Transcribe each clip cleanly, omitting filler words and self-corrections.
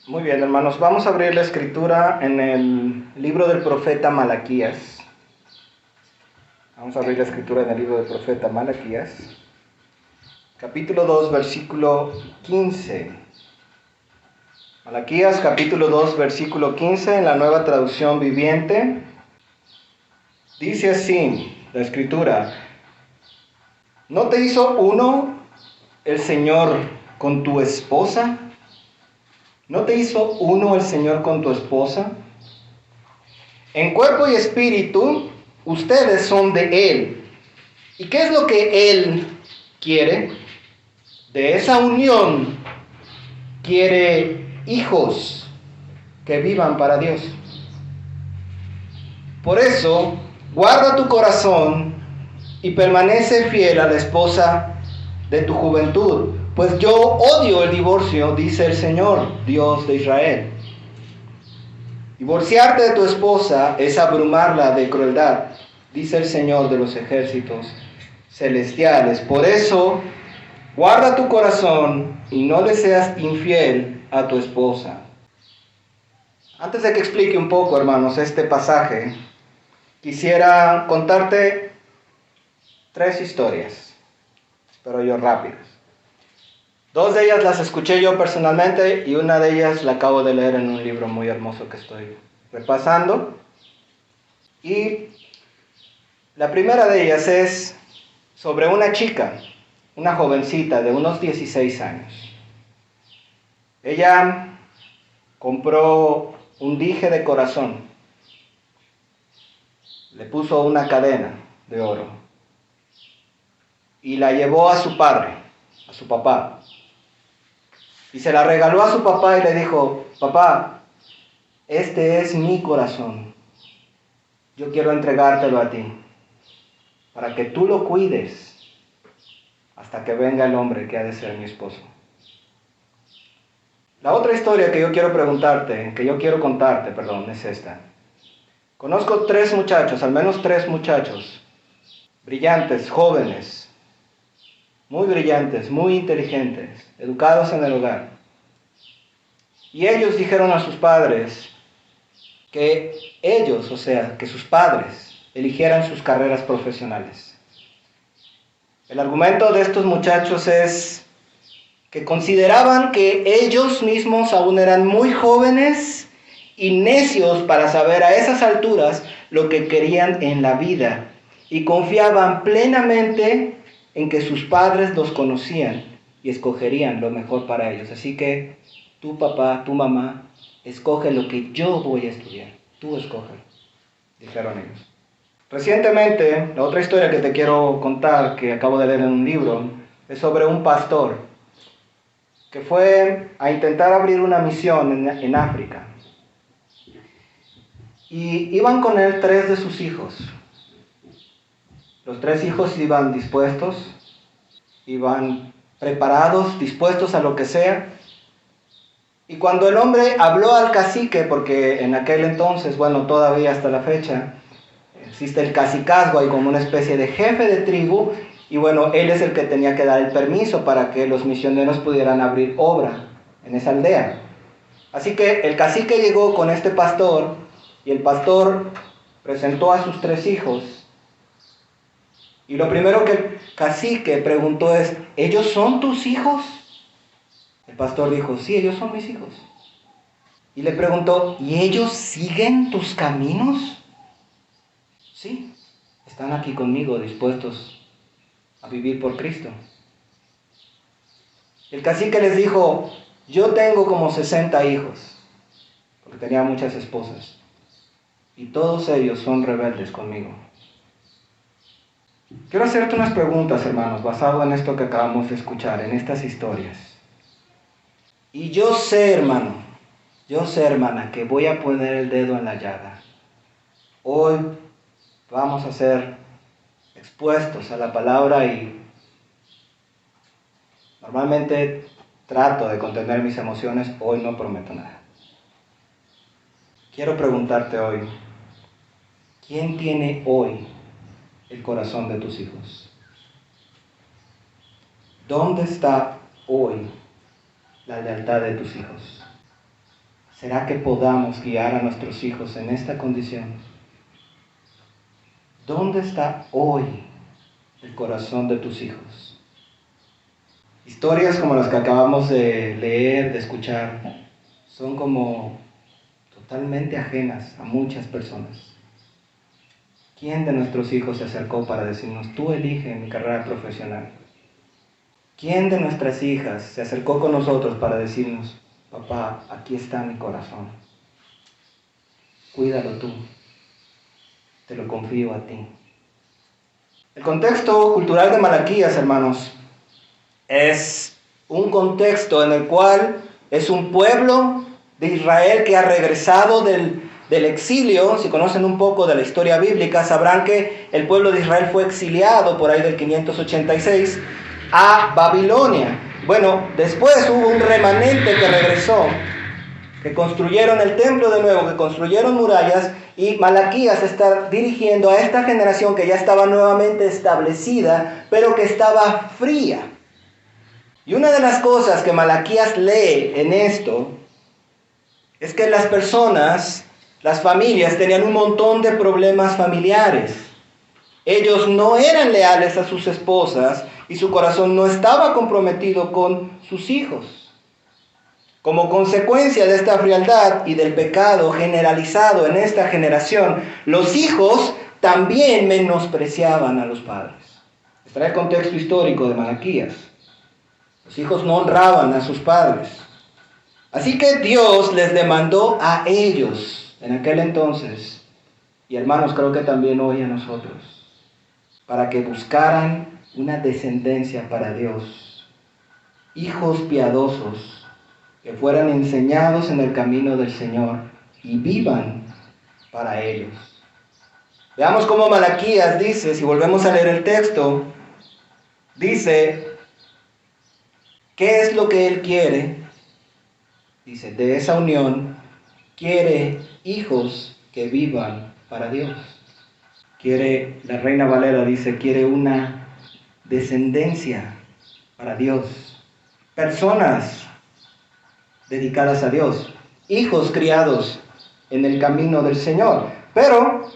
Muy bien, hermanos, vamos a abrir la escritura en el libro del profeta Malaquías. Vamos a abrir la escritura en el libro del profeta Malaquías, capítulo 2, versículo 15. Malaquías, capítulo 2, versículo 15, en la Nueva Traducción Viviente. Dice así la escritura: ¿No te hizo uno el Señor con tu esposa? ¿No te hizo uno el Señor con tu esposa? En cuerpo y espíritu, ustedes son de Él. ¿Y qué es lo que Él quiere? De esa unión quiere hijos que vivan para Dios. Por eso, guarda tu corazón y permanece fiel a la esposa de tu juventud, pues yo odio el divorcio, dice el Señor, Dios de Israel. Divorciarte de tu esposa es abrumarla de crueldad, dice el Señor de los ejércitos celestiales. Por eso, guarda tu corazón y no le seas infiel a tu esposa. Antes de que explique un poco, hermanos, este pasaje, quisiera contarte 3 historias, espero yo rápidas. 2 de ellas las escuché yo personalmente y una de ellas la acabo de leer en un libro muy hermoso que estoy repasando. Y la primera de ellas es sobre una chica, una jovencita de unos 16 años. Ella compró un dije de corazón, le puso una cadena de oro y la llevó a su padre, a su papá. Y se la regaló a su papá y le dijo: papá, este es mi corazón. Yo quiero entregártelo a ti, para que tú lo cuides hasta que venga el hombre que ha de ser mi esposo. La otra historia que yo quiero contarte, es esta. Conozco 3 muchachos, al menos 3 muchachos, brillantes, jóvenes, muy brillantes, muy inteligentes, educados en el hogar. Y ellos dijeron a sus padres que ellos, que sus padres, eligieran sus carreras profesionales. El argumento de estos muchachos es que consideraban que ellos mismos aún eran muy jóvenes y necios para saber a esas alturas lo que querían en la vida, y confiaban plenamente en que sus padres los conocían y escogerían lo mejor para ellos. Así que tu papá, tu mamá, escoge lo que yo voy a estudiar. Tú escoge, dijeron ellos. Recientemente, la otra historia que te quiero contar, que acabo de leer en un libro, es sobre un pastor que fue a intentar abrir una misión en África. Y iban con él 3 de sus hijos. Los 3 hijos iban dispuestos, iban preparados, dispuestos a lo que sea. Y cuando el hombre habló al cacique, porque en aquel entonces, todavía hasta la fecha, existe el cacicazgo, hay como una especie de jefe de tribu, y él es el que tenía que dar el permiso para que los misioneros pudieran abrir obra en esa aldea. Así que el cacique llegó con este pastor, y el pastor presentó a sus 3 hijos. Y lo primero que el cacique preguntó es: ¿ellos son tus hijos? El pastor dijo: sí, ellos son mis hijos. Y le preguntó: ¿y ellos siguen tus caminos? Sí, están aquí conmigo, dispuestos a vivir por Cristo. El cacique les dijo: yo tengo como 60 hijos, porque tenía muchas esposas, y todos ellos son rebeldes conmigo. Quiero hacerte unas preguntas, hermanos, basado en esto que acabamos de escuchar, en estas historias. Y yo sé, hermana, que voy a poner el dedo en la llaga. Hoy vamos a ser expuestos a la palabra y normalmente trato de contener mis emociones. Hoy no prometo nada. Quiero preguntarte hoy: ¿quién tiene hoy el corazón de tus hijos? ¿Dónde está hoy la lealtad de tus hijos? ¿Será que podamos guiar a nuestros hijos en esta condición? ¿Dónde está hoy el corazón de tus hijos? Historias como las que acabamos de leer, de escuchar, son como totalmente ajenas a muchas personas. ¿Quién de nuestros hijos se acercó para decirnos, tú elige mi carrera profesional? ¿Quién de nuestras hijas se acercó con nosotros para decirnos, papá, aquí está mi corazón, cuídalo tú, te lo confío a ti? El contexto cultural de Malaquías, hermanos, es un contexto en el cual es un pueblo de Israel que ha regresado del exilio. Si conocen un poco de la historia bíblica, sabrán que el pueblo de Israel fue exiliado por ahí del 586 a Babilonia. Bueno, después hubo un remanente que regresó, que construyeron el templo de nuevo, que construyeron murallas, y Malaquías está dirigiendo a esta generación que ya estaba nuevamente establecida, pero que estaba fría. Y una de las cosas que Malaquías lee en esto es que las personas, las familias, tenían un montón de problemas familiares. Ellos no eran leales a sus esposas y su corazón no estaba comprometido con sus hijos. Como consecuencia de esta frialdad y del pecado generalizado en esta generación, los hijos también menospreciaban a los padres. Este era el contexto histórico de Malaquías. Los hijos no honraban a sus padres. Así que Dios les demandó a ellos en aquel entonces, y hermanos, creo que también hoy a nosotros, para que buscaran una descendencia para Dios, hijos piadosos, que fueran enseñados en el camino del Señor y vivan para ellos. Veamos cómo Malaquías dice, si volvemos a leer el texto, dice, ¿qué es lo que él quiere? Dice, de esa unión quiere hijos que vivan para Dios. Quiere, la Reina Valera dice, quiere una descendencia para Dios. Personas dedicadas a Dios, hijos criados en el camino del Señor. Pero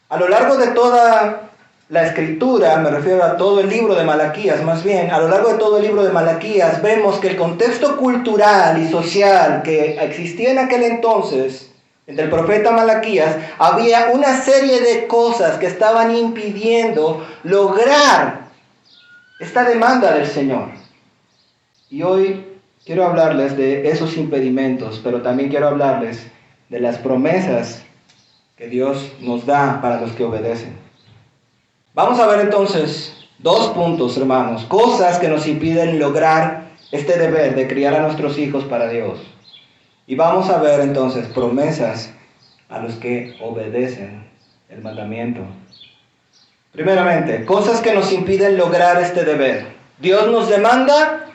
a lo largo de toda la escritura, me refiero a todo el libro de Malaquías, más bien, a lo largo de todo el libro de Malaquías vemos que el contexto cultural y social que existía en aquel entonces, entre el profeta Malaquías, había una serie de cosas que estaban impidiendo lograr esta demanda del Señor. Y hoy quiero hablarles de esos impedimentos, pero también quiero hablarles de las promesas que Dios nos da para los que obedecen. Vamos a ver entonces 2 puntos, hermanos, cosas que nos impiden lograr este deber de criar a nuestros hijos para Dios. Y vamos a ver entonces promesas a los que obedecen el mandamiento. Primeramente, cosas que nos impiden lograr este deber. Dios nos demanda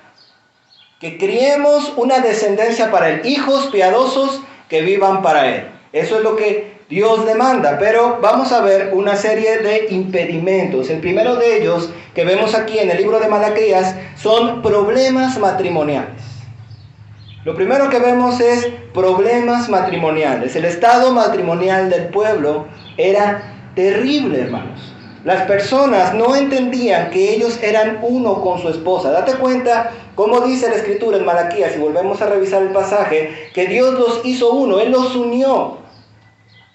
que criemos una descendencia para Él, hijos piadosos que vivan para Él. Eso es lo que Dios demanda, pero vamos a ver una serie de impedimentos. El primero de ellos, que vemos aquí en el libro de Malaquías, son problemas matrimoniales. Lo primero que vemos es problemas matrimoniales. El estado matrimonial del pueblo era terrible, hermanos. Las personas no entendían que ellos eran uno con su esposa. Date cuenta cómo dice la Escritura en Malaquías, y volvemos a revisar el pasaje, que Dios los hizo uno, Él los unió.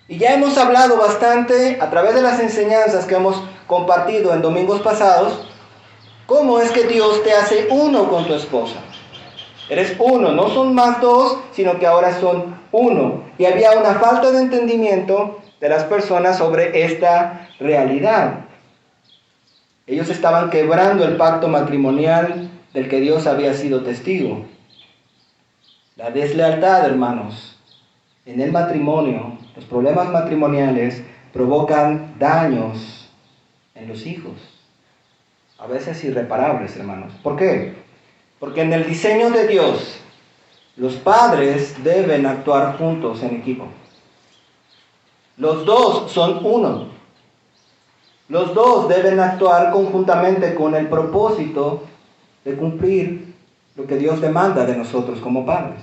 Y ya hemos hablado bastante a través de las enseñanzas que hemos compartido en domingos pasados, cómo es que Dios te hace uno con tu esposa. Eres uno, no son más 2, sino que ahora son uno. Y había una falta de entendimiento de las personas sobre esta realidad. Ellos estaban quebrando el pacto matrimonial del que Dios había sido testigo. La deslealtad, hermanos, en el matrimonio, los problemas matrimoniales provocan daños en los hijos, a veces irreparables, hermanos. ¿Por qué? Porque en el diseño de Dios, los padres deben actuar juntos en equipo. Los 2 son uno. Los 2 deben actuar conjuntamente con el propósito de cumplir lo que Dios demanda de nosotros como padres.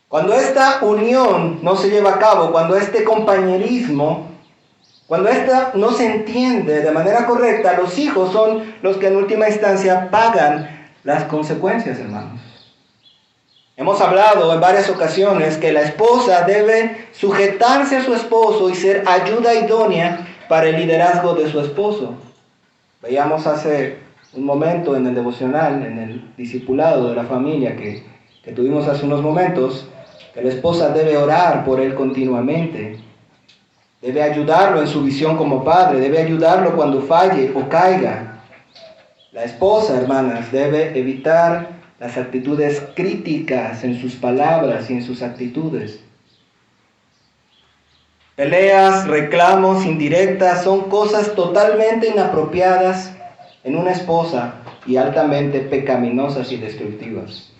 Cuando esta unión no se lleva a cabo, cuando este compañerismo, cuando esta no se entiende de manera correcta, los hijos son los que en última instancia pagan las consecuencias, hermanos. Hemos hablado en varias ocasiones que la esposa debe sujetarse a su esposo y ser ayuda idónea para el liderazgo de su esposo. Veíamos hace un momento en el devocional, en el discipulado de la familia que tuvimos hace unos momentos, que la esposa debe orar por él continuamente. Debe ayudarlo en su visión como padre, debe ayudarlo cuando falle o caiga. La esposa, hermanas, debe evitar las actitudes críticas en sus palabras y en sus actitudes. Peleas, reclamos, indirectas son cosas totalmente inapropiadas en una esposa y altamente pecaminosas y destructivas.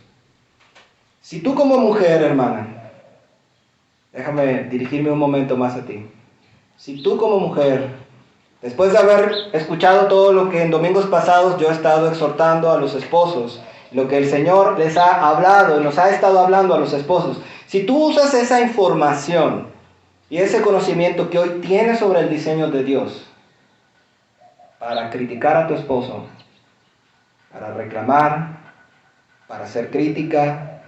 Si tú como mujer, hermana, déjame dirigirme un momento más a ti. Si tú como mujer, después de haber escuchado todo lo que en domingos pasados yo he estado exhortando a los esposos, lo que el Señor les ha hablado, nos ha estado hablando a los esposos, si tú usas esa información y ese conocimiento que hoy tienes sobre el diseño de Dios para criticar a tu esposo, para reclamar, para ser crítica,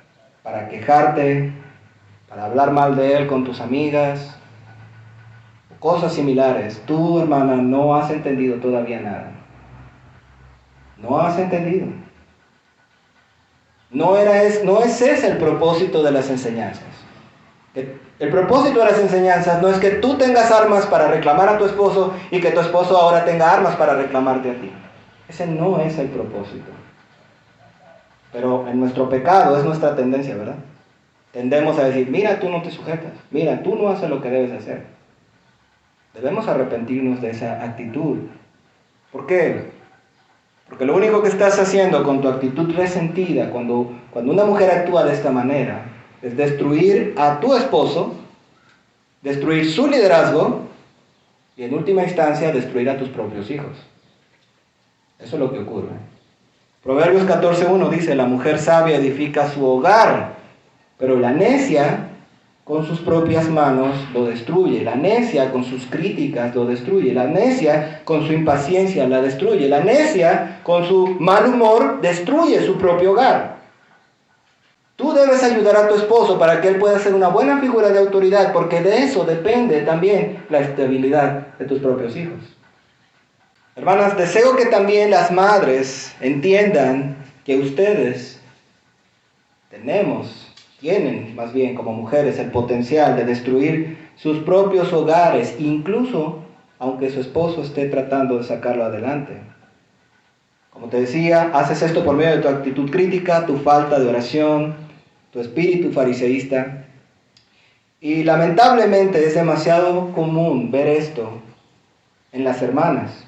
para quejarte, para hablar mal de él con tus amigas, cosas similares, tú, hermana, no has entendido todavía nada. No has entendido. No es ese el propósito de las enseñanzas. El propósito de las enseñanzas no es que tú tengas armas para reclamar a tu esposo y que tu esposo ahora tenga armas para reclamarte a ti. Ese no es el propósito. Pero en nuestro pecado es nuestra tendencia, ¿verdad? Tendemos a decir, mira, tú no te sujetas, mira, tú no haces lo que debes hacer. Debemos arrepentirnos de esa actitud. ¿Por qué? Porque lo único que estás haciendo con tu actitud resentida, cuando una mujer actúa de esta manera, es destruir a tu esposo, destruir su liderazgo y en última instancia destruir a tus propios hijos. Eso es lo que ocurre. Proverbios 14:1 dice, la mujer sabia edifica su hogar, pero la necia con sus propias manos lo destruye. La necia con sus críticas lo destruye. La necia con su impaciencia la destruye. La necia con su mal humor destruye su propio hogar. Tú debes ayudar a tu esposo para que él pueda ser una buena figura de autoridad, porque de eso depende también la estabilidad de tus propios hijos. Hermanas, deseo que también las madres entiendan que ustedes tienen más bien como mujeres el potencial de destruir sus propios hogares, incluso aunque su esposo esté tratando de sacarlo adelante. Como te decía, haces esto por medio de tu actitud crítica, tu falta de oración, tu espíritu fariseísta. Y lamentablemente es demasiado común ver esto en las hermanas.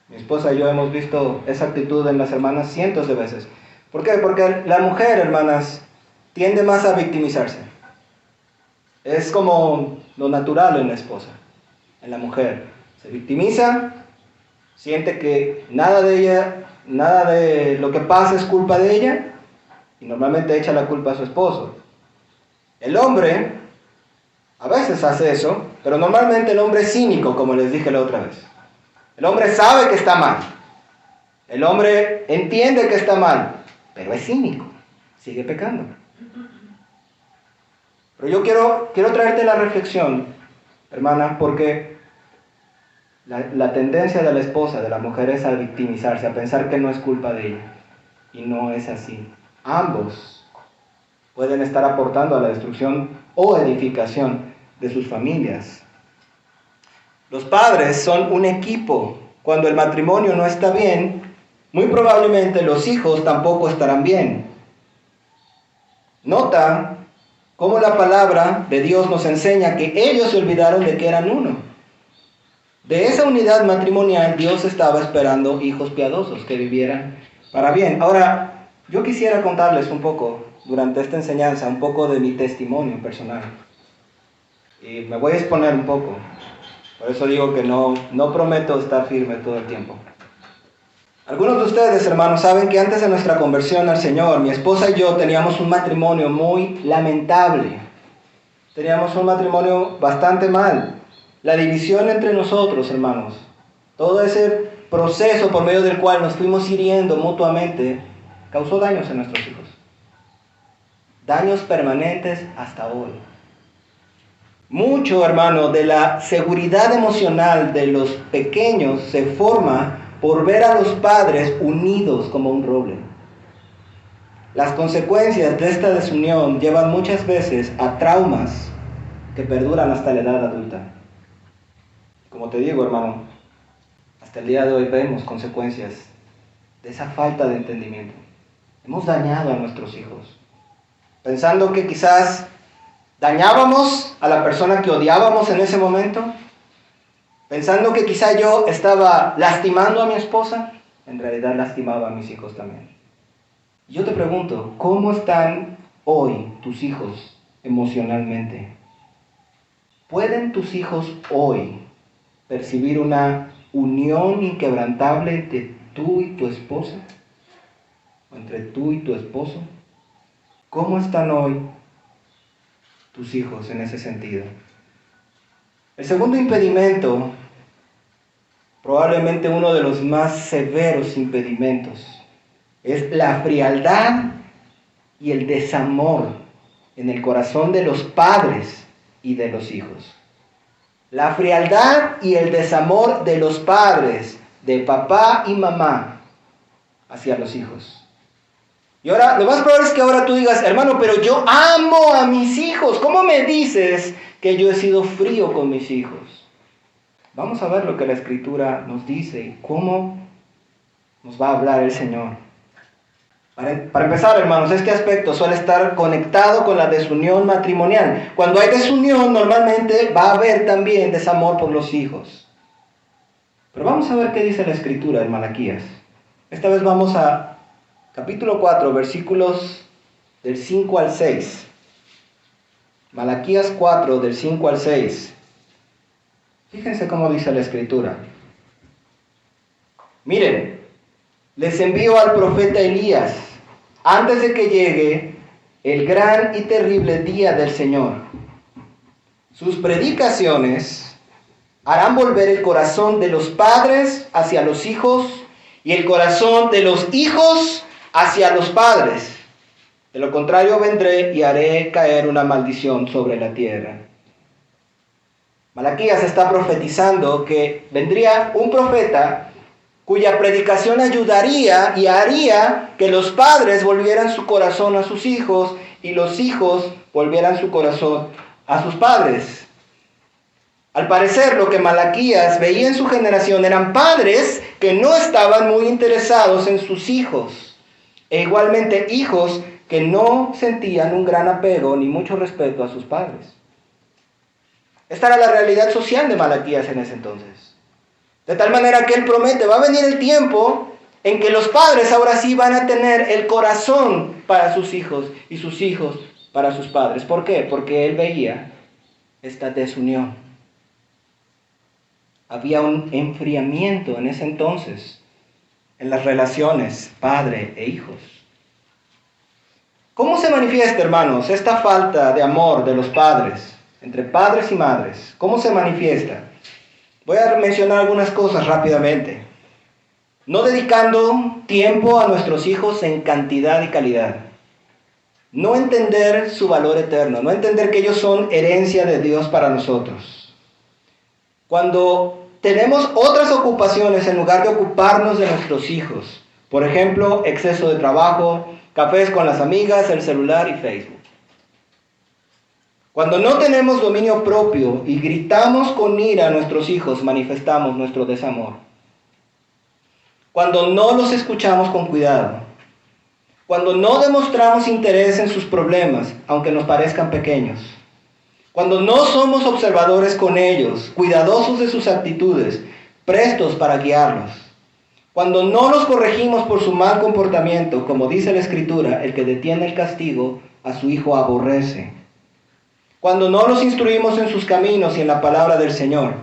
Mi esposa y yo hemos visto esa actitud en las hermanas cientos de veces. ¿Por qué? Porque la mujer, hermanas, tiende más a victimizarse. Es como lo natural en la esposa, en la mujer. Se victimiza, siente que nada de lo que pasa es culpa de ella, y normalmente echa la culpa a su esposo. El hombre a veces hace eso, pero normalmente el hombre es cínico, como les dije la otra vez. El hombre sabe que está mal. El hombre entiende que está mal, pero es cínico, sigue pecando. Pero yo quiero traerte la reflexión, hermana, porque la tendencia de la esposa, de la mujer, es a victimizarse, a pensar que no es culpa de ella. Y no es así. Ambos pueden estar aportando a la destrucción o edificación de sus familias. Los padres son un equipo. Cuando el matrimonio no está bien, muy probablemente los hijos tampoco estarán bien. Nota cómo la palabra de Dios nos enseña que ellos se olvidaron de que eran uno. De esa unidad matrimonial Dios estaba esperando hijos piadosos que vivieran para bien. Ahora, yo quisiera contarles un poco, durante esta enseñanza, un poco de mi testimonio personal. Y me voy a exponer un poco. Por eso digo que no prometo estar firme todo el tiempo. Algunos de ustedes, hermanos, saben que antes de nuestra conversión al Señor, mi esposa y yo teníamos un matrimonio muy lamentable. Teníamos un matrimonio bastante mal. La división entre nosotros, hermanos, todo ese proceso por medio del cual nos fuimos hiriendo mutuamente, causó daños en nuestros hijos. Daños permanentes hasta hoy. Mucho, hermano, de la seguridad emocional de los pequeños se forma por ver a los padres unidos como un roble. Las consecuencias de esta desunión llevan muchas veces a traumas que perduran hasta la edad adulta. Como te digo, hermano, hasta el día de hoy vemos consecuencias de esa falta de entendimiento. Hemos dañado a nuestros hijos, pensando que quizás dañábamos a la persona que odiábamos en ese momento, pensando que quizá yo estaba lastimando a mi esposa, en realidad lastimaba a mis hijos también. Yo te pregunto, ¿cómo están hoy tus hijos emocionalmente? ¿Pueden tus hijos hoy percibir una unión inquebrantable entre tú y tu esposa? ¿O entre tú y tu esposo? ¿Cómo están hoy tus hijos en ese sentido? El segundo impedimento, probablemente uno de los más severos impedimentos, es la frialdad y el desamor en el corazón de los padres y de los hijos. La frialdad y el desamor de los padres, de papá y mamá, hacia los hijos. Y ahora, lo más probable es que ahora tú digas, hermano, pero yo amo a mis hijos. ¿Cómo me dices que yo he sido frío con mis hijos? Vamos a ver lo que la Escritura nos dice y cómo nos va a hablar el Señor. Para empezar, hermanos, este aspecto suele estar conectado con la desunión matrimonial. Cuando hay desunión, normalmente va a haber también desamor por los hijos. Pero vamos a ver qué dice la Escritura en Malaquías. Esta vez vamos a capítulo 4, versículos del 5 al 6. Malaquías 4, del 5 al 6. Fíjense cómo dice la Escritura. Miren, les envío al profeta Elías antes de que llegue el gran y terrible día del Señor. Sus predicaciones harán volver el corazón de los padres hacia los hijos y el corazón de los hijos hacia los padres. De lo contrario vendré y haré caer una maldición sobre la tierra. Malaquías está profetizando que vendría un profeta cuya predicación ayudaría y haría que los padres volvieran su corazón a sus hijos y los hijos volvieran su corazón a sus padres. Al parecer, lo que Malaquías veía en su generación eran padres que no estaban muy interesados en sus hijos, e igualmente hijos que no sentían un gran apego ni mucho respeto a sus padres. Esta era la realidad social de Malaquías en ese entonces. De tal manera que él promete, va a venir el tiempo en que los padres ahora sí van a tener el corazón para sus hijos y sus hijos para sus padres. ¿Por qué? Porque él veía esta desunión. Había un enfriamiento en ese entonces en las relaciones padre e hijos. ¿Cómo se manifiesta, hermanos, esta falta de amor de los padres, entre padres y madres? ¿Cómo se manifiesta? Voy a mencionar algunas cosas rápidamente. No dedicando tiempo a nuestros hijos en cantidad y calidad. No entender su valor eterno. No entender que ellos son herencia de Dios para nosotros. Cuando tenemos otras ocupaciones en lugar de ocuparnos de nuestros hijos. Por ejemplo, exceso de trabajo, cafés con las amigas, el celular y Facebook. Cuando no tenemos dominio propio y gritamos con ira a nuestros hijos, manifestamos nuestro desamor. Cuando no los escuchamos con cuidado. Cuando no demostramos interés en sus problemas, aunque nos parezcan pequeños. Cuando no somos observadores con ellos, cuidadosos de sus actitudes, prestos para guiarlos. Cuando no los corregimos por su mal comportamiento, como dice la Escritura, el que detiene el castigo a su hijo aborrece. Cuando no los instruimos en sus caminos y en la palabra del Señor.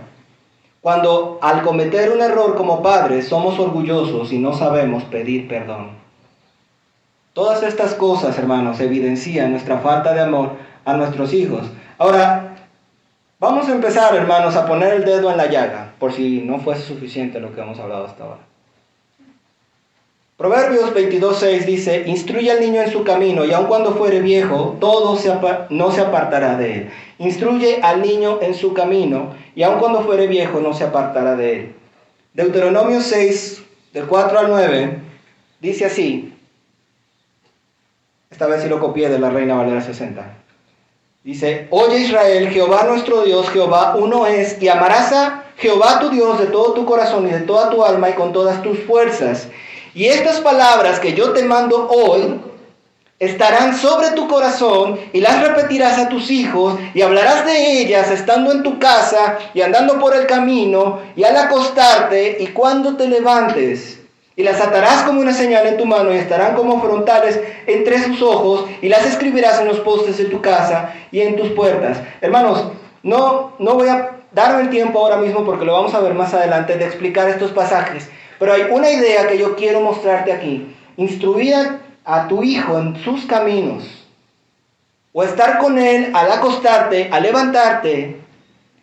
cuando al cometer un error como padres somos orgullosos y no sabemos pedir perdón. Todas estas cosas, hermanos, evidencian nuestra falta de amor a nuestros hijos. Ahora, vamos a empezar, hermanos, a poner el dedo en la llaga, por si no fuese suficiente lo que hemos hablado hasta ahora. Proverbios 22:6 dice, instruye al niño en su camino, y aun cuando fuere viejo, no se apartará de él. Instruye al niño en su camino, y aun cuando fuere viejo, no se apartará de él. Deuteronomio 6, del 4 al 9, dice así. Esta vez sí lo copié de la Reina Valera 60. Dice, oye Israel, Jehová nuestro Dios, Jehová uno es, y amarás a Jehová tu Dios de todo tu corazón y de toda tu alma y con todas tus fuerzas. Y estas palabras que yo te mando hoy estarán sobre tu corazón y las repetirás a tus hijos y hablarás de ellas estando en tu casa y andando por el camino y al acostarte y cuando te levantes. Y las atarás como una señal en tu mano y estarán como frontales entre sus ojos y las escribirás en los postes de tu casa y en tus puertas. Hermanos, no voy a darme el tiempo ahora mismo porque lo vamos a ver más adelante de explicar estos pasajes. Pero hay una idea que yo quiero mostrarte aquí. Instruir a tu hijo en sus caminos. O estar con él al acostarte, al levantarte,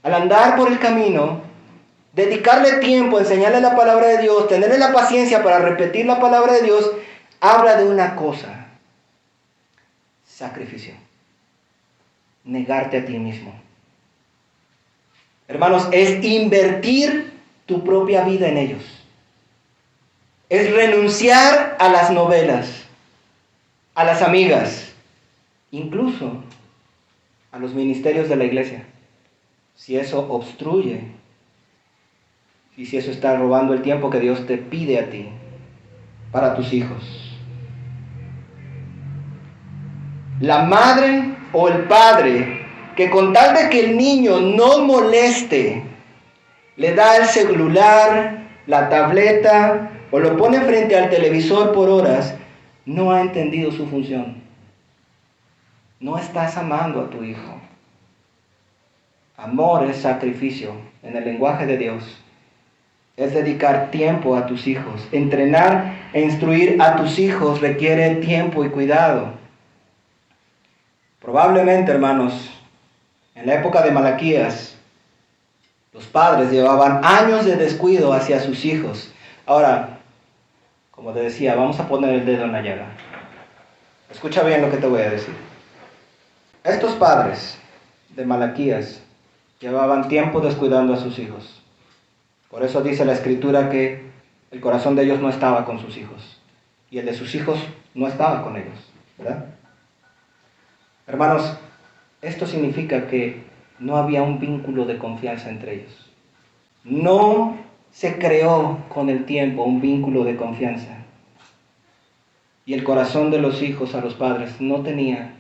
al andar por el camino. Dedicarle tiempo, enseñarle la palabra de Dios, tenerle la paciencia para repetir la palabra de Dios. Habla de una cosa. Sacrificio. Negarte a ti mismo. Hermanos, es invertir tu propia vida en ellos. Es renunciar a las novelas, a las amigas, incluso a los ministerios de la iglesia. Si eso obstruye y si eso está robando el tiempo que Dios te pide a ti para tus hijos. La madre o el padre que con tal de que el niño no moleste, le da el celular, la tableta, o lo pone frente al televisor por horas, no ha entendido su función. No estás amando a tu hijo. Amor es sacrificio en el lenguaje de Dios. Es dedicar tiempo a tus hijos. Entrenar e instruir a tus hijos requiere tiempo y cuidado. Probablemente, hermanos, en la época de Malaquías, los padres llevaban años de descuido hacia sus hijos. Ahora, como te decía, vamos a poner el dedo en la llaga. Escucha bien lo que te voy a decir. Estos padres de Malaquías llevaban tiempo descuidando a sus hijos. Por eso dice la Escritura que el corazón de ellos no estaba con sus hijos. Y el de sus hijos no estaba con ellos, ¿verdad? Hermanos, esto significa que no había un vínculo de confianza entre ellos. No se creó con el tiempo un vínculo de confianza. Y el corazón de los hijos a los padres no tenía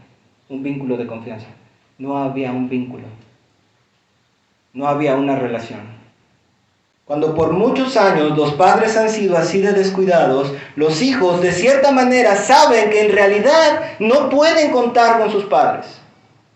un vínculo de confianza. No había un vínculo. No había una relación. Cuando por muchos años los padres han sido así de descuidados, los hijos de cierta manera saben que en realidad no pueden contar con sus padres.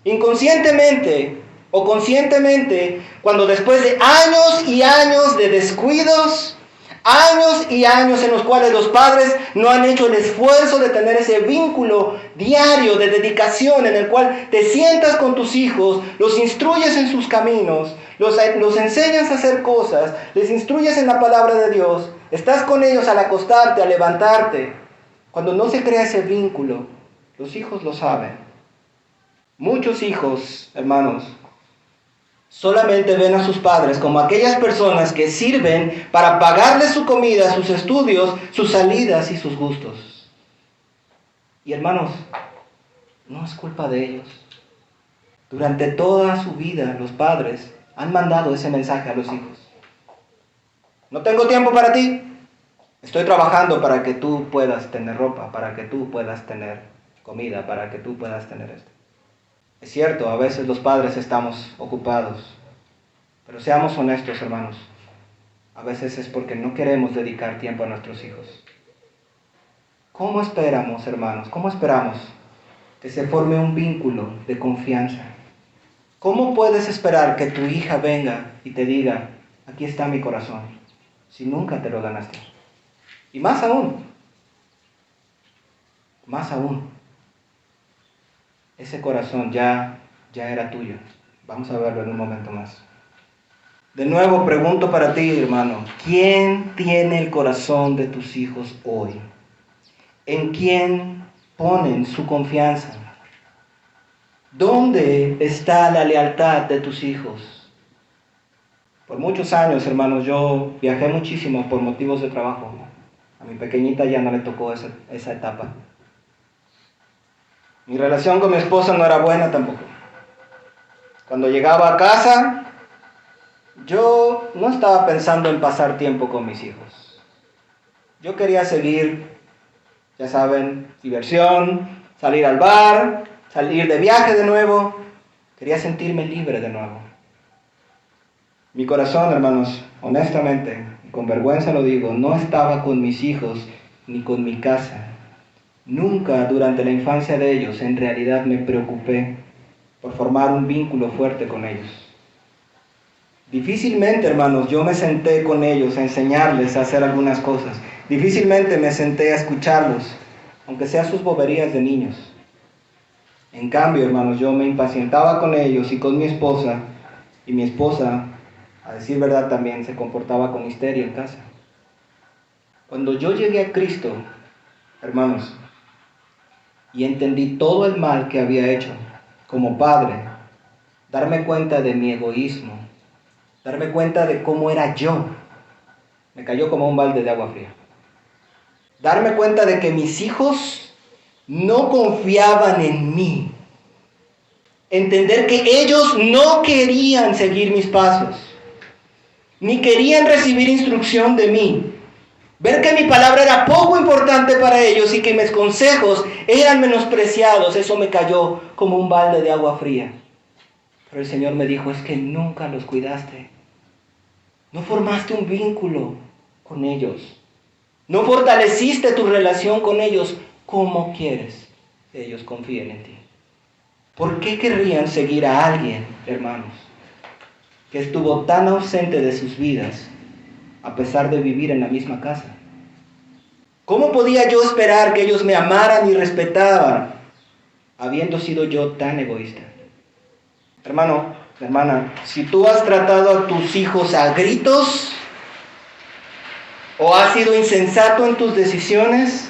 Inconscientemente o conscientemente, cuando después de años y años de descuidos, años y años en los cuales los padres no han hecho el esfuerzo de tener ese vínculo diario de dedicación en el cual te sientas con tus hijos, los instruyes en sus caminos, los enseñas a hacer cosas, les instruyes en la palabra de Dios, estás con ellos al acostarte, al levantarte. Cuando no se crea ese vínculo, los hijos lo saben. Muchos hijos, hermanos, solamente ven a sus padres como aquellas personas que sirven para pagarles su comida, sus estudios, sus salidas y sus gustos. Y hermanos, no es culpa de ellos. Durante toda su vida los padres han mandado ese mensaje a los hijos. No tengo tiempo para ti. Estoy trabajando para que tú puedas tener ropa, para que tú puedas tener comida, para que tú puedas tener esto. Es cierto, a veces los padres estamos ocupados, pero seamos honestos, hermanos. A veces es porque no queremos dedicar tiempo a nuestros hijos. ¿Cómo esperamos, hermanos? ¿Cómo esperamos que se forme un vínculo de confianza? ¿Cómo puedes esperar que tu hija venga y te diga, aquí está mi corazón, si nunca te lo ganaste. Y más aún, ese corazón ya era tuyo. Vamos a verlo en un momento más. De nuevo pregunto para ti, hermano, ¿quién tiene el corazón de tus hijos hoy? ¿En quién ponen su confianza? ¿Dónde está la lealtad de tus hijos? Por muchos años, hermanos, yo viajé muchísimo por motivos de trabajo. A mi pequeñita ya no le tocó esa etapa. Mi relación con mi esposa no era buena tampoco. Cuando llegaba a casa, yo no estaba pensando en pasar tiempo con mis hijos. Yo quería seguir, ya saben, diversión, salir al bar, salir de viaje de nuevo. Quería sentirme libre de nuevo. Mi corazón, hermanos, honestamente, y con vergüenza lo digo, no estaba con mis hijos ni con mi casa. Nunca durante la infancia de ellos en realidad me preocupé por formar un vínculo fuerte con ellos. Difícilmente, hermanos, yo me senté con ellos a enseñarles a hacer algunas cosas. Difícilmente me senté a escucharlos, aunque sean sus boberías de niños. En cambio, hermanos, yo me impacientaba con ellos y con mi esposa, y mi esposa, a decir verdad, también se comportaba con histeria en casa. Cuando yo llegué a Cristo, hermanos, y entendí todo el mal que había hecho como padre, darme cuenta de mi egoísmo, darme cuenta de cómo era yo, me cayó como un balde de agua fría. Darme cuenta de que mis hijos no confiaban en mí. Entender que ellos no querían seguir mis pasos, ni querían recibir instrucción de mí. Ver que mi palabra era poco importante para ellos y que mis consejos eran menospreciados, eso me cayó como un balde de agua fría. Pero el Señor me dijo, es que nunca los cuidaste. No formaste un vínculo con ellos. No fortaleciste tu relación con ellos. ¿Cómo quieres que ellos confíen en ti? ¿Por qué querrían seguir a alguien, hermanos, que estuvo tan ausente de sus vidas a pesar de vivir en la misma casa? ¿Cómo podía yo esperar que ellos me amaran y respetaran, habiendo sido yo tan egoísta? Hermano, hermana, si tú has tratado a tus hijos a gritos, o has sido insensato en tus decisiones,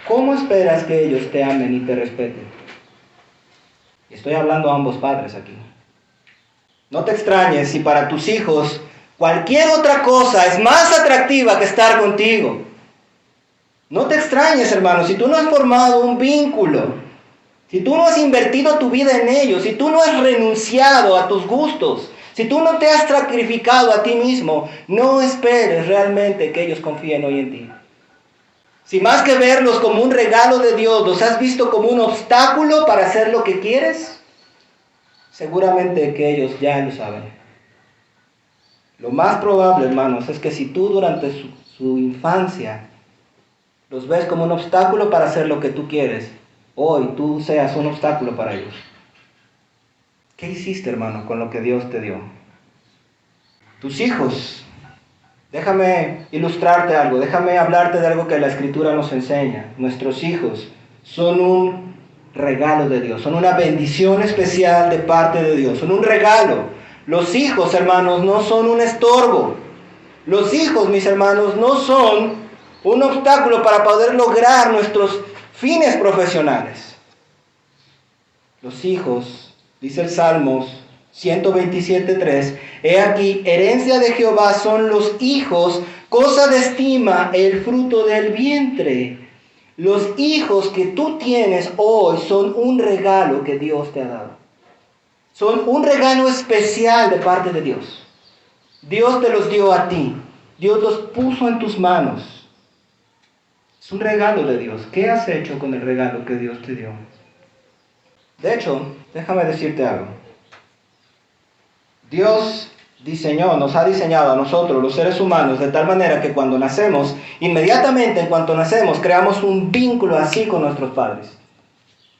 ¿cómo esperas que ellos te amen y te respeten? Estoy hablando a ambos padres aquí. No te extrañes si para tus hijos cualquier otra cosa es más atractiva que estar contigo. No te extrañes, hermano, si tú no has formado un vínculo, si tú no has invertido tu vida en ellos, si tú no has renunciado a tus gustos, si tú no te has sacrificado a ti mismo, no esperes realmente que ellos confíen hoy en ti. Si más que verlos como un regalo de Dios, los has visto como un obstáculo para hacer lo que quieres, seguramente que ellos ya lo saben. Lo más probable, hermanos, es que si tú durante su infancia los ves como un obstáculo para hacer lo que tú quieres, hoy tú seas un obstáculo para ellos. ¿Qué hiciste, hermano, con lo que Dios te dio? Tus hijos. Déjame ilustrarte algo, déjame hablarte de algo que la Escritura nos enseña. Nuestros hijos son un regalo de Dios, son una bendición especial de parte de Dios, son un regalo. Los hijos, hermanos, no son un estorbo. Los hijos, mis hermanos, no son un obstáculo para poder lograr nuestros fines profesionales. Los hijos, dice el Salmos 127:3, he aquí, herencia de Jehová son los hijos, cosa de estima el fruto del vientre. Los hijos que tú tienes hoy son un regalo que Dios te ha dado. Son un regalo especial de parte de Dios. Dios te los dio a ti. Dios los puso en tus manos. Es un regalo de Dios. ¿Qué has hecho con el regalo que Dios te dio? De hecho, déjame decirte algo. Dios nos ha diseñado a nosotros, los seres humanos, de tal manera que cuando nacemos, inmediatamente en cuanto nacemos, creamos un vínculo así con nuestros padres.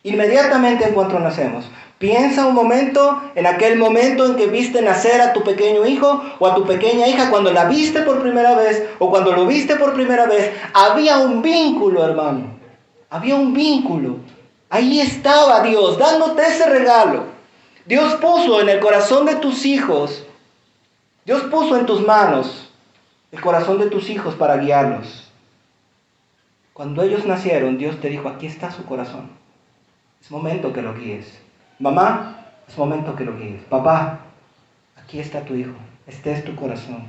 Inmediatamente en cuanto nacemos. Piensa un momento en aquel momento en que viste nacer a tu pequeño hijo o a tu pequeña hija, cuando la viste por primera vez o cuando lo viste por primera vez. Había un vínculo, hermano. Había un vínculo. Ahí estaba Dios dándote ese regalo. Dios puso en el corazón de tus hijos, Dios puso en tus manos el corazón de tus hijos para guiarlos. Cuando ellos nacieron, Dios te dijo, aquí está su corazón. Es momento que lo guíes. Mamá, es momento que lo guíes. Papá, aquí está tu hijo. Este es tu corazón.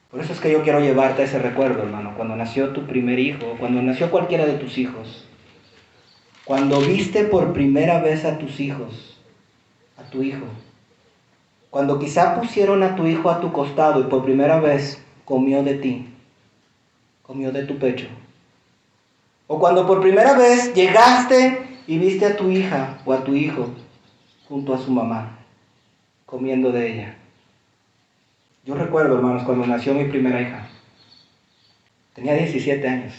Por eso es que yo quiero llevarte a ese recuerdo, hermano. Cuando nació tu primer hijo, cuando nació cualquiera de tus hijos. Cuando viste por primera vez a tus hijos, a tu hijo. Cuando quizá pusieron a tu hijo a tu costado y por primera vez comió de ti. Comió de tu pecho. O cuando por primera vez llegaste y viste a tu hija o a tu hijo junto a su mamá, comiendo de ella. Yo recuerdo, hermanos, cuando nació mi primera hija. Tenía 17 años.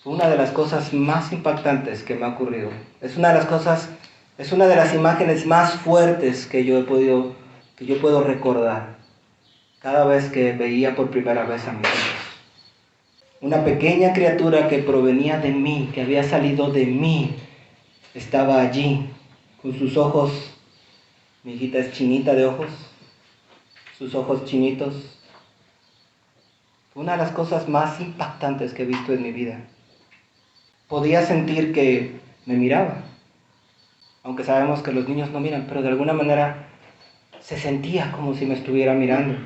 Fue una de las cosas más impactantes que me ha ocurrido. Es una de las imágenes más fuertes que yo puedo recordar. Cada vez que veía por primera vez a mis hijos. Una pequeña criatura que provenía de mí, que había salido de mí, estaba allí, con sus ojos, mi hijita es chinita de ojos, sus ojos chinitos. Fue una de las cosas más impactantes que he visto en mi vida. Podía sentir que me miraba, aunque sabemos que los niños no miran, pero de alguna manera se sentía como si me estuviera mirando.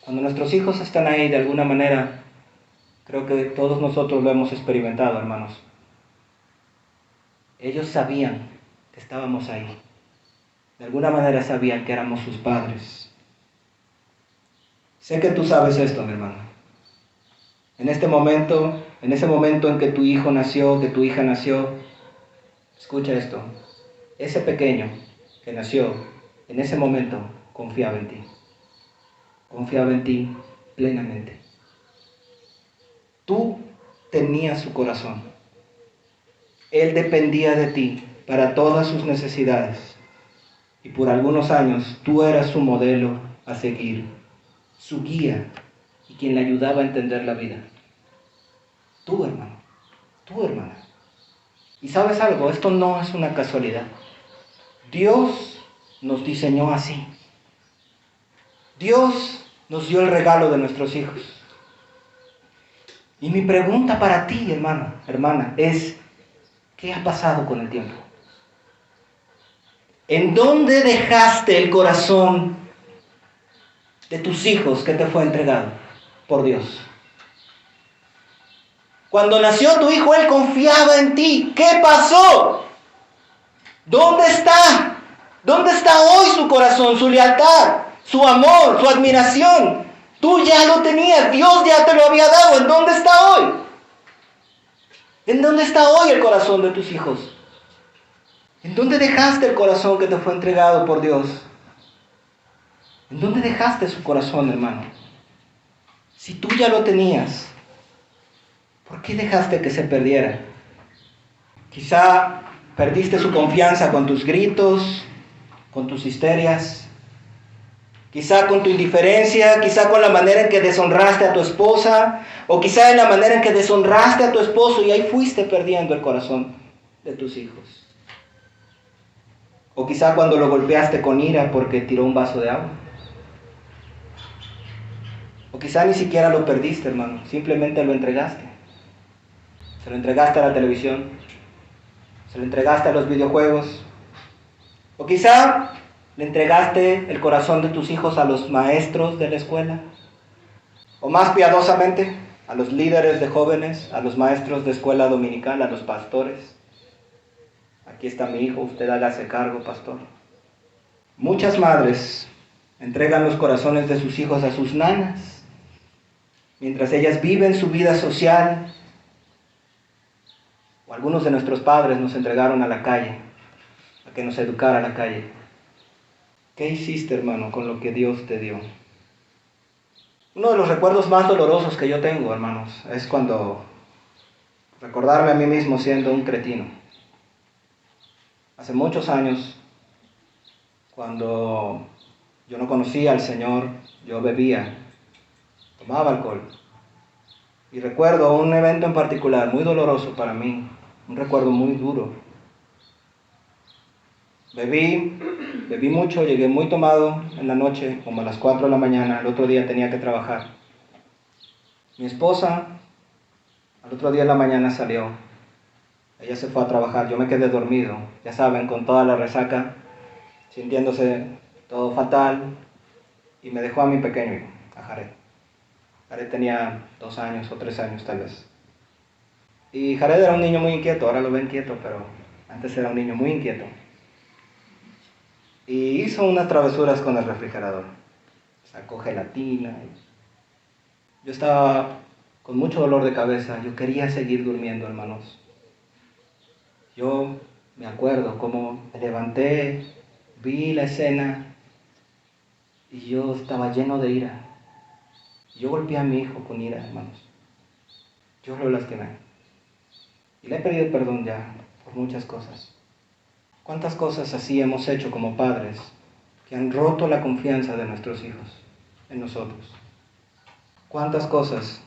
Cuando nuestros hijos están ahí, de alguna manera, creo que todos nosotros lo hemos experimentado, hermanos. Ellos sabían que estábamos ahí. De alguna manera sabían que éramos sus padres. Sé que tú sabes esto, mi hermano. En ese momento en que tu hijo nació, que tu hija nació, escucha esto. Ese pequeño que nació, en ese momento, confiaba en ti. Confiaba en ti plenamente. Tú tenías su corazón. Él dependía de ti para todas sus necesidades. Y por algunos años tú eras su modelo a seguir, su guía y quien le ayudaba a entender la vida. Tú, hermano, tú, hermana. Y sabes algo, esto no es una casualidad. Dios nos diseñó así. Dios nos dio el regalo de nuestros hijos. Y mi pregunta para ti, hermano, hermana, es, ¿qué ha pasado con el tiempo? ¿En dónde dejaste el corazón de tus hijos que te fue entregado por Dios? Cuando nació tu hijo, él confiaba en ti. ¿Qué pasó? ¿Dónde está? ¿Dónde está hoy su corazón, su lealtad, su amor, su admiración? Tú ya lo tenías, Dios ya te lo había dado. ¿En dónde está hoy? ¿En dónde está hoy el corazón de tus hijos? ¿En dónde dejaste el corazón que te fue entregado por Dios? ¿En dónde dejaste su corazón, hermano? Si tú ya lo tenías, ¿por qué dejaste que se perdiera? Quizá perdiste su confianza con tus gritos, con tus histerias, quizá con tu indiferencia, quizá con la manera en que deshonraste a tu esposa, o quizá en la manera en que deshonraste a tu esposo y ahí fuiste perdiendo el corazón de tus hijos. O quizá cuando lo golpeaste con ira porque tiró un vaso de agua. O quizá ni siquiera lo perdiste, hermano, simplemente lo entregaste. Se lo entregaste a la televisión, se lo entregaste a los videojuegos. O quizá le entregaste el corazón de tus hijos a los maestros de la escuela. O más piadosamente, a los líderes de jóvenes, a los maestros de escuela dominical, a los pastores. Aquí está mi hijo, usted hágase cargo, pastor. Muchas madres entregan los corazones de sus hijos a sus nanas, mientras ellas viven su vida social. O algunos de nuestros padres nos entregaron a la calle, a que nos educara a la calle. ¿Qué hiciste, hermano, con lo que Dios te dio? Uno de los recuerdos más dolorosos que yo tengo, hermanos, es cuando recordarme a mí mismo siendo un cretino. Hace muchos años, cuando yo no conocía al Señor, yo bebía, tomaba alcohol. Y recuerdo un evento en particular, muy doloroso para mí, un recuerdo muy duro. Bebí mucho, llegué muy tomado en la noche, como a las 4 de la mañana, el otro día tenía que trabajar. Mi esposa, al otro día en la mañana salió, ella se fue a trabajar, yo me quedé dormido, ya saben, con toda la resaca, sintiéndose todo fatal, y me dejó a mi pequeño hijo, a Jared. Jared tenía 2 años o 3 años tal vez. Y Jared era un niño muy inquieto, ahora lo ven quieto, pero antes era un niño muy inquieto. Y hizo unas travesuras con el refrigerador. Sacó gelatina. Yo estaba con mucho dolor de cabeza, yo quería seguir durmiendo, hermanos. Yo me acuerdo cómo me levanté, vi la escena y yo estaba lleno de ira. Yo golpeé a mi hijo con ira, hermanos. Yo lo lastimé. Y le he pedido perdón ya por muchas cosas. ¿Cuántas cosas así hemos hecho como padres que han roto la confianza de nuestros hijos en nosotros? ¿Cuántas cosas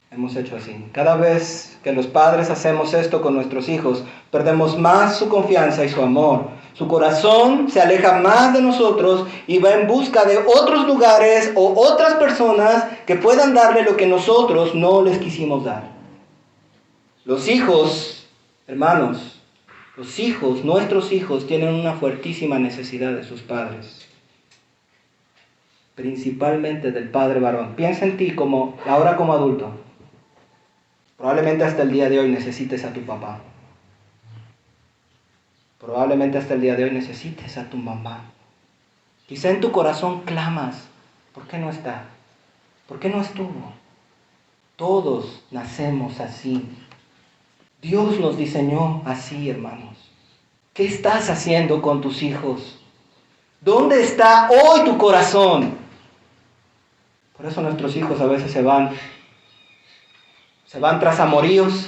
hemos hecho así? Cada vez que los padres hacemos esto con nuestros hijos, perdemos más su confianza y su amor. Su corazón se aleja más de nosotros y va en busca de otros lugares o otras personas que puedan darle lo que nosotros no les quisimos dar. Los hijos, hermanos, nuestros hijos, tienen una fuertísima necesidad de sus padres. Principalmente del padre varón. Piensa en ti ahora como adulto. Probablemente hasta el día de hoy necesites a tu papá. Probablemente hasta el día de hoy necesites a tu mamá. Quizá en tu corazón clamas, ¿por qué no está? ¿Por qué no estuvo? Todos nacemos así. Dios nos diseñó así, hermanos. ¿Qué estás haciendo con tus hijos? ¿Dónde está hoy tu corazón? Por eso nuestros hijos a veces se van tras amoríos,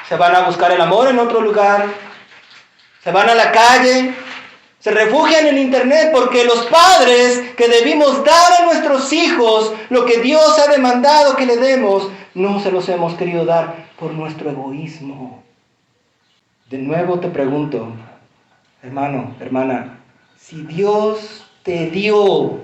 se van a buscar el amor en otro lugar, se van a la calle, se refugian en internet porque los padres que debimos dar a nuestros hijos lo que Dios ha demandado que le demos, no se los hemos querido dar por nuestro egoísmo. De nuevo te pregunto, hermano, hermana, si Dios te dio,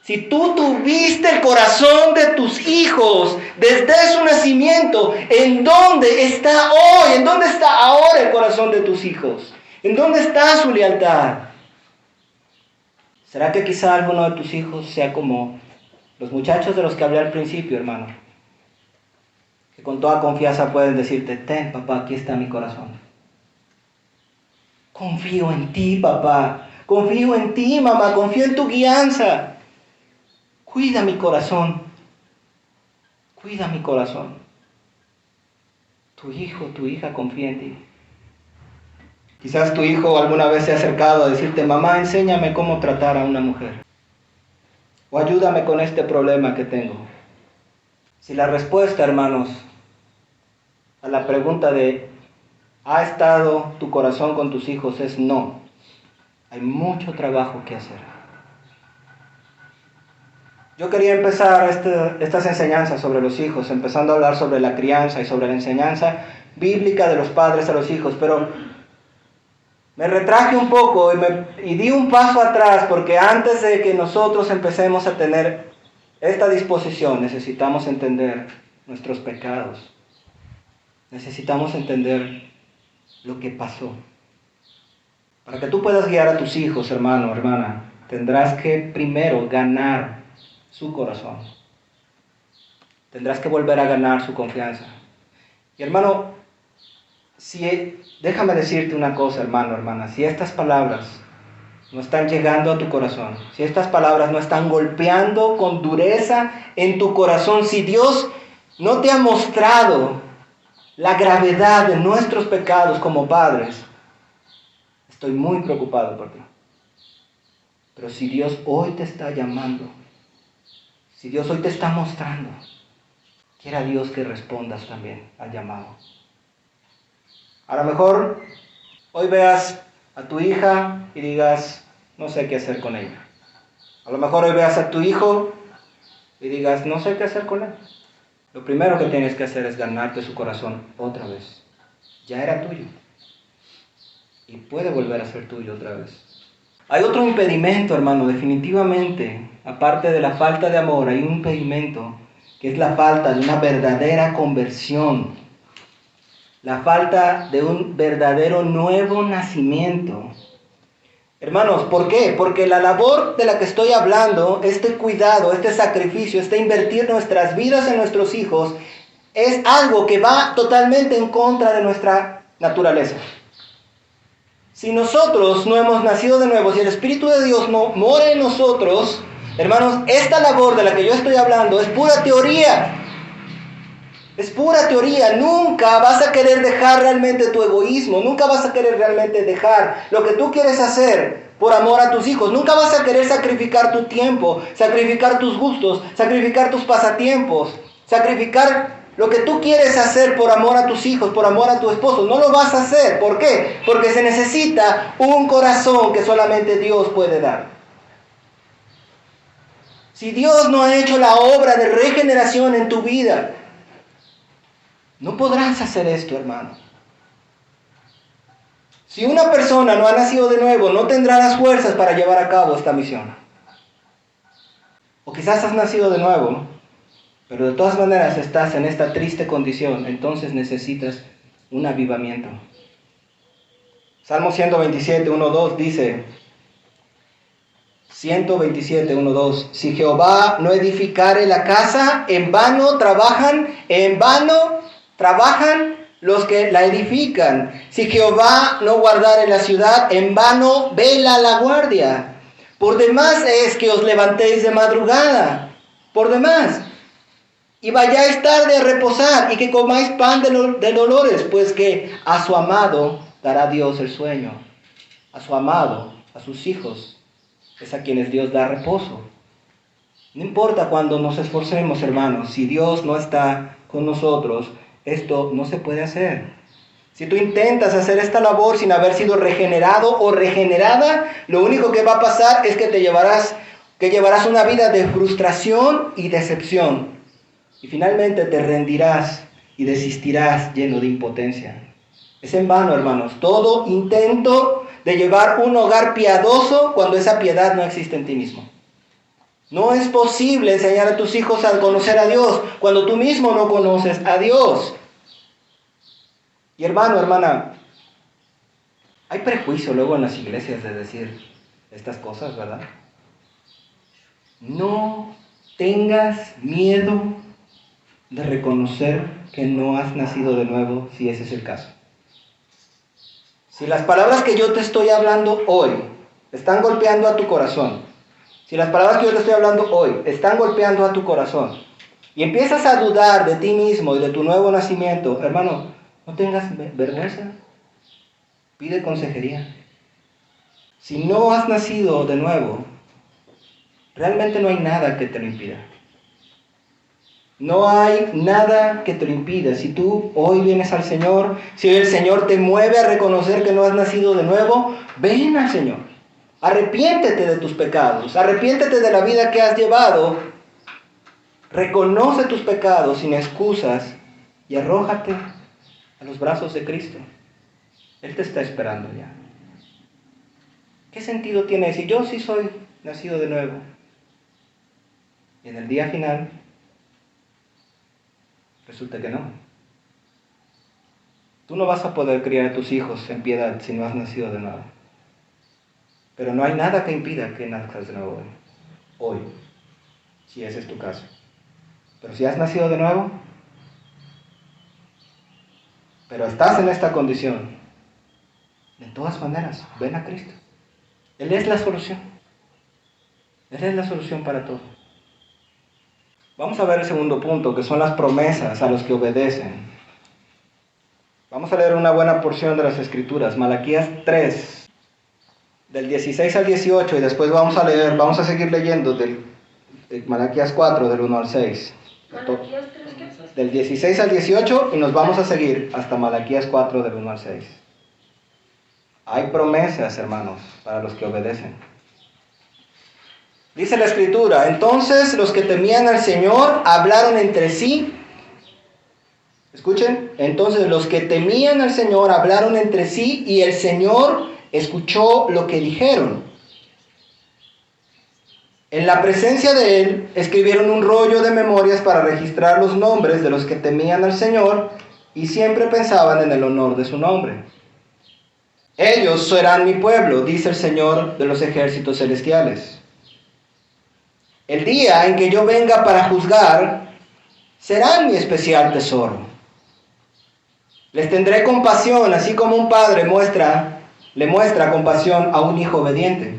si tú tuviste el corazón de tus hijos desde su nacimiento, ¿en dónde está hoy? ¿En dónde está ahora el corazón de tus hijos? ¿En dónde está su lealtad? ¿Será que quizá alguno de tus hijos sea como los muchachos de los que hablé al principio, hermano? Que con toda confianza pueden decirte, ten, papá, aquí está mi corazón. Confío en ti, papá. Confío en ti, mamá. Confío en tu guianza. Cuida mi corazón. Cuida mi corazón. Tu hijo, tu hija confía en ti. Quizás tu hijo alguna vez se ha acercado a decirte, mamá, enséñame cómo tratar a una mujer. O ayúdame con este problema que tengo. Si la respuesta, hermanos, a la pregunta de ¿ha estado tu corazón con tus hijos? Es no. Hay mucho trabajo que hacer. Yo quería empezar estas enseñanzas sobre los hijos, empezando a hablar sobre la crianza y sobre la enseñanza bíblica de los padres a los hijos, pero me retraje un poco y di un paso atrás, porque antes de que nosotros empecemos a tener esta disposición, necesitamos entender nuestros pecados. Necesitamos entender lo que pasó. Para que tú puedas guiar a tus hijos, hermano, hermana, tendrás que primero ganar su corazón. Tendrás que volver a ganar su confianza. Y hermano, déjame decirte una cosa, hermano, hermana, si estas palabras no están llegando a tu corazón, si estas palabras no están golpeando con dureza en tu corazón, si Dios no te ha mostrado la gravedad de nuestros pecados como padres, estoy muy preocupado por ti. Pero si Dios hoy te está llamando, si Dios hoy te está mostrando quiera Dios que respondas también al llamado. A lo mejor hoy veas a tu hija y digas, no sé qué hacer con ella. A lo mejor hoy veas a tu hijo y digas, no sé qué hacer con él. Lo primero que tienes que hacer es ganarte su corazón otra vez. Ya era tuyo y puede volver a ser tuyo otra vez. Hay otro impedimento, hermano, definitivamente. Aparte de la falta de amor, hay un impedimento que es la falta de una verdadera conversión. La falta de un verdadero nuevo nacimiento. Hermanos, ¿por qué? Porque la labor de la que estoy hablando, este cuidado, este sacrificio, este invertir nuestras vidas en nuestros hijos, es algo que va totalmente en contra de nuestra naturaleza. Si nosotros no hemos nacido de nuevo, si el Espíritu de Dios no mora en nosotros, hermanos, esta labor de la que yo estoy hablando es pura teoría. Es pura teoría. Nunca vas a querer dejar realmente tu egoísmo. Nunca vas a querer realmente dejar lo que tú quieres hacer por amor a tus hijos. Nunca vas a querer sacrificar tu tiempo, sacrificar tus gustos, sacrificar tus pasatiempos, sacrificar lo que tú quieres hacer por amor a tus hijos, por amor a tu esposo. No lo vas a hacer. ¿Por qué? Porque se necesita un corazón que solamente Dios puede dar. Si Dios no ha hecho la obra de regeneración en tu vida, no podrás hacer esto, hermano. Si una persona no ha nacido de nuevo, no tendrá las fuerzas para llevar a cabo esta misión. O quizás has nacido de nuevo, pero de todas maneras estás en esta triste condición, entonces necesitas un avivamiento. Salmo 127, 1, 2 dice, 127, 1, 2, si Jehová no edificare la casa, en vano trabajan los que la edifican. Si Jehová no guardare la ciudad, en vano vela la guardia. Por demás es que os levantéis de madrugada, por demás, y vayáis tarde a reposar, y que comáis pan de dolores, pues que a su amado dará Dios el sueño. A su amado, a sus hijos, es a quienes Dios da reposo. No importa cuando nos esforcemos, hermanos, si Dios no está con nosotros, esto no se puede hacer. Si tú intentas hacer esta labor sin haber sido regenerado o regenerada, lo único que va a pasar es que llevarás una vida de frustración y decepción. Y finalmente te rendirás y desistirás lleno de impotencia. Es en vano, hermanos, todo intento de llevar un hogar piadoso cuando esa piedad no existe en ti mismo. No es posible enseñar a tus hijos a conocer a Dios cuando tú mismo no conoces a Dios. Y hermano, hermana, hay prejuicio luego en las iglesias de decir estas cosas, ¿verdad? No tengas miedo de reconocer que no has nacido de nuevo, si ese es el caso. Si las palabras que yo te estoy hablando hoy están golpeando a tu corazón, si las palabras que yo te estoy hablando hoy están golpeando a tu corazón y empiezas a dudar de ti mismo y de tu nuevo nacimiento, hermano, no tengas vergüenza. Pide consejería. Si no has nacido de nuevo, realmente no hay nada que te lo impida. No hay nada que te lo impida. Si tú hoy vienes al Señor, si el Señor te mueve a reconocer que no has nacido de nuevo, ven al Señor. Arrepiéntete de tus pecados, arrepiéntete de la vida que has llevado, reconoce tus pecados sin excusas y arrójate a los brazos de Cristo. Él te está esperando ya. ¿Qué sentido tiene si yo sí soy nacido de nuevo? Y en el día final, resulta que no. Tú no vas a poder criar a tus hijos en piedad si no has nacido de nuevo. Pero no hay nada que impida que nazcas de nuevo hoy, si ese es tu caso. Pero si has nacido de nuevo, pero estás en esta condición, de todas maneras, ven a Cristo. Él es la solución. Él es la solución para todo. Vamos a ver el segundo punto, que son las promesas a los que obedecen. Vamos a leer una buena porción de las Escrituras, Malaquías 3, del 16 al 18, y después vamos a seguir leyendo de Malaquías 4, del 1 al 6. Malaquías 3, ¿qué? Del 16 al 18 y nos vamos a seguir hasta Malaquías 4 del 1 al 6. Hay promesas, hermanos, para los que obedecen. Dice la Escritura, entonces los que temían al Señor hablaron entre sí. Escuchen, entonces los que temían al Señor hablaron entre sí y el Señor escuchó lo que dijeron. En la presencia de Él escribieron un rollo de memorias para registrar los nombres de los que temían al Señor y siempre pensaban en el honor de su nombre. Ellos serán mi pueblo, dice el Señor de los ejércitos celestiales. El día en que yo venga para juzgar, serán mi especial tesoro. Les tendré compasión, así como un padre le muestra compasión a un hijo obediente.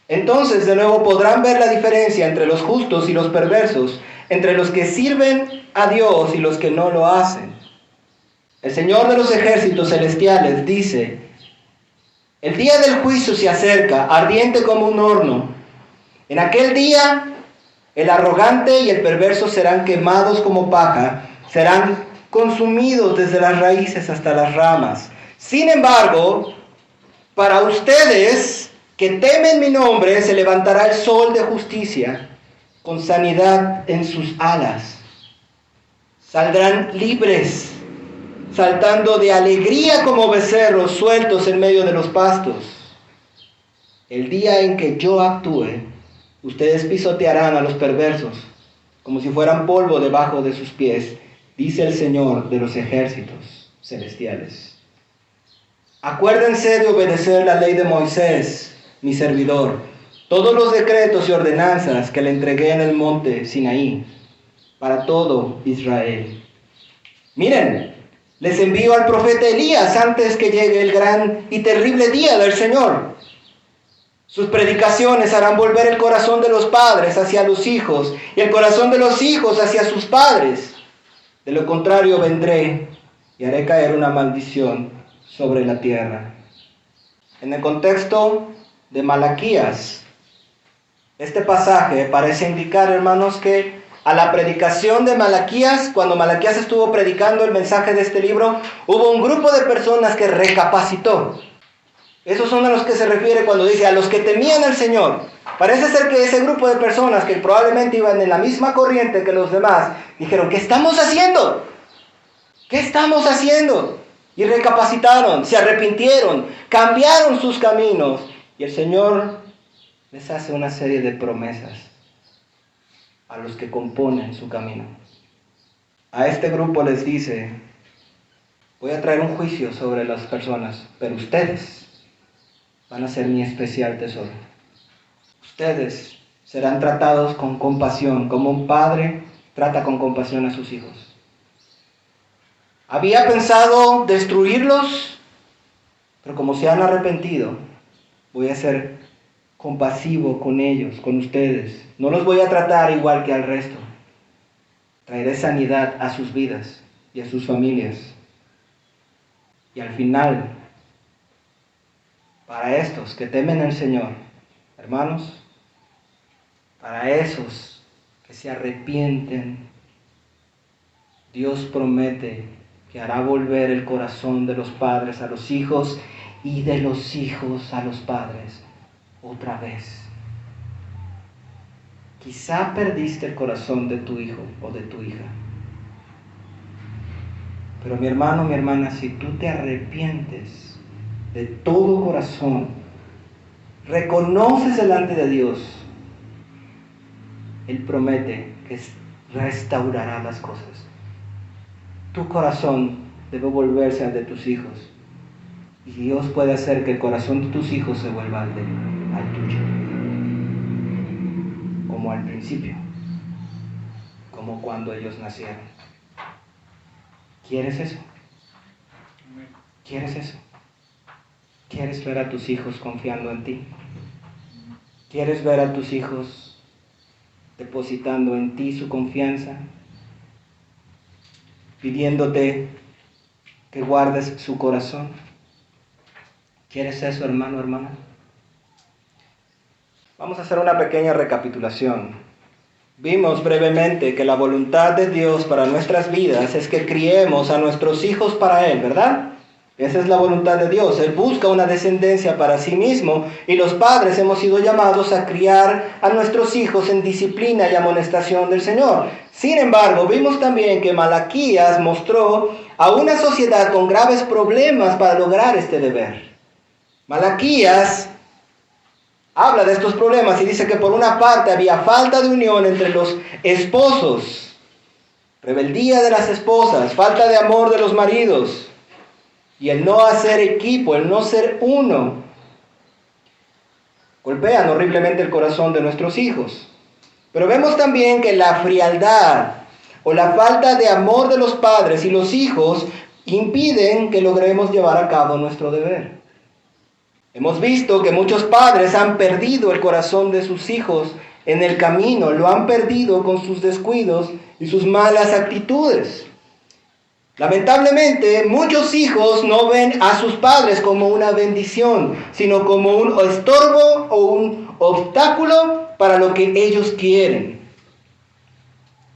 Entonces de nuevo podrán ver la diferencia entre los justos y los perversos, entre los que sirven a Dios y los que no lo hacen. El Señor de los ejércitos celestiales dice, el día del juicio se acerca, ardiente como un horno. En aquel día, el arrogante y el perverso serán quemados como paja, serán consumidos desde las raíces hasta las ramas. Sin embargo, para ustedes que temen mi nombre, se levantará el sol de justicia con sanidad en sus alas. Saldrán libres, saltando de alegría como becerros sueltos en medio de los pastos. El día en que yo actúe, ustedes pisotearán a los perversos, como si fueran polvo debajo de sus pies, dice el Señor de los ejércitos celestiales. Acuérdense de obedecer la ley de Moisés, mi servidor, todos los decretos y ordenanzas que le entregué en el monte Sinaí, para todo Israel. Miren, les envío al profeta Elías antes que llegue el gran y terrible día del Señor. Sus predicaciones harán volver el corazón de los padres hacia los hijos y el corazón de los hijos hacia sus padres. De lo contrario vendré y haré caer una maldición sobre la tierra. En el contexto de Malaquías, este pasaje parece indicar, hermanos, que a la predicación de Malaquías, cuando Malaquías estuvo predicando el mensaje de este libro, hubo un grupo de personas que recapacitó. Esos son a los que se refiere cuando dice a los que temían al Señor. Parece ser que ese grupo de personas que probablemente iban en la misma corriente que los demás, dijeron, ¿qué estamos haciendo? ¿Qué estamos haciendo? Y recapacitaron, se arrepintieron, cambiaron sus caminos. Y el Señor les hace una serie de promesas a los que componen su camino. A este grupo les dice, voy a traer un juicio sobre las personas, pero ustedes van a ser mi especial tesoro. Ustedes serán tratados con compasión, como un padre trata con compasión a sus hijos. Había pensado destruirlos, pero como se han arrepentido, voy a ser compasivo con ellos, con ustedes. No los voy a tratar igual que al resto. Traeré sanidad a sus vidas y a sus familias. Y al final, para estos que temen al Señor, hermanos, para esos que se arrepienten, Dios promete que hará volver el corazón de los padres a los hijos y de los hijos a los padres otra vez. Quizá perdiste el corazón de tu hijo o de tu hija. Pero mi hermano, mi hermana, si tú te arrepientes de todo corazón, reconoces delante de Dios, Él promete que restaurará las cosas. Tu corazón debe volverse al de tus hijos. Y Dios puede hacer que el corazón de tus hijos se vuelva al tuyo. Como al principio. Como cuando ellos nacieron. ¿Quieres eso? ¿Quieres eso? ¿Quieres ver a tus hijos confiando en ti? ¿Quieres ver a tus hijos depositando en ti su confianza? Pidiéndote que guardes su corazón. ¿Quieres eso, hermano, hermana? Vamos a hacer una pequeña recapitulación. Vimos brevemente que la voluntad de Dios para nuestras vidas es que criemos a nuestros hijos para Él, ¿verdad? Esa es la voluntad de Dios. Él busca una descendencia para sí mismo y los padres hemos sido llamados a criar a nuestros hijos en disciplina y amonestación del Señor. Sin embargo, vimos también que Malaquías mostró a una sociedad con graves problemas para lograr este deber. Malaquías habla de estos problemas y dice que por una parte había falta de unión entre los esposos, rebeldía de las esposas, falta de amor de los maridos, y el no hacer equipo, el no ser uno, golpean horriblemente el corazón de nuestros hijos. Pero vemos también que la frialdad o la falta de amor de los padres y los hijos impiden que logremos llevar a cabo nuestro deber. Hemos visto que muchos padres han perdido el corazón de sus hijos en el camino, lo han perdido con sus descuidos y sus malas actitudes. Lamentablemente, muchos hijos no ven a sus padres como una bendición, sino como un estorbo o un obstáculo para lo que ellos quieren.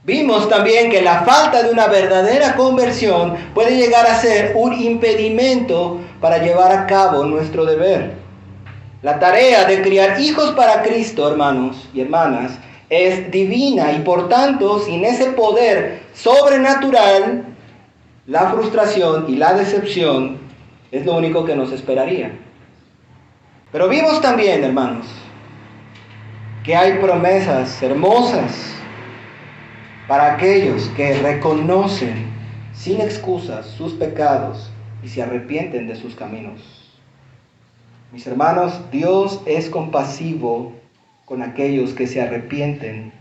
Vimos también que la falta de una verdadera conversión puede llegar a ser un impedimento para llevar a cabo nuestro deber. La tarea de criar hijos para Cristo, hermanos y hermanas, es divina y por tanto, sin ese poder sobrenatural, la frustración y la decepción es lo único que nos esperaría. Pero vimos también, hermanos, que hay promesas hermosas para aquellos que reconocen sin excusas sus pecados y se arrepienten de sus caminos. Mis hermanos, Dios es compasivo con aquellos que se arrepienten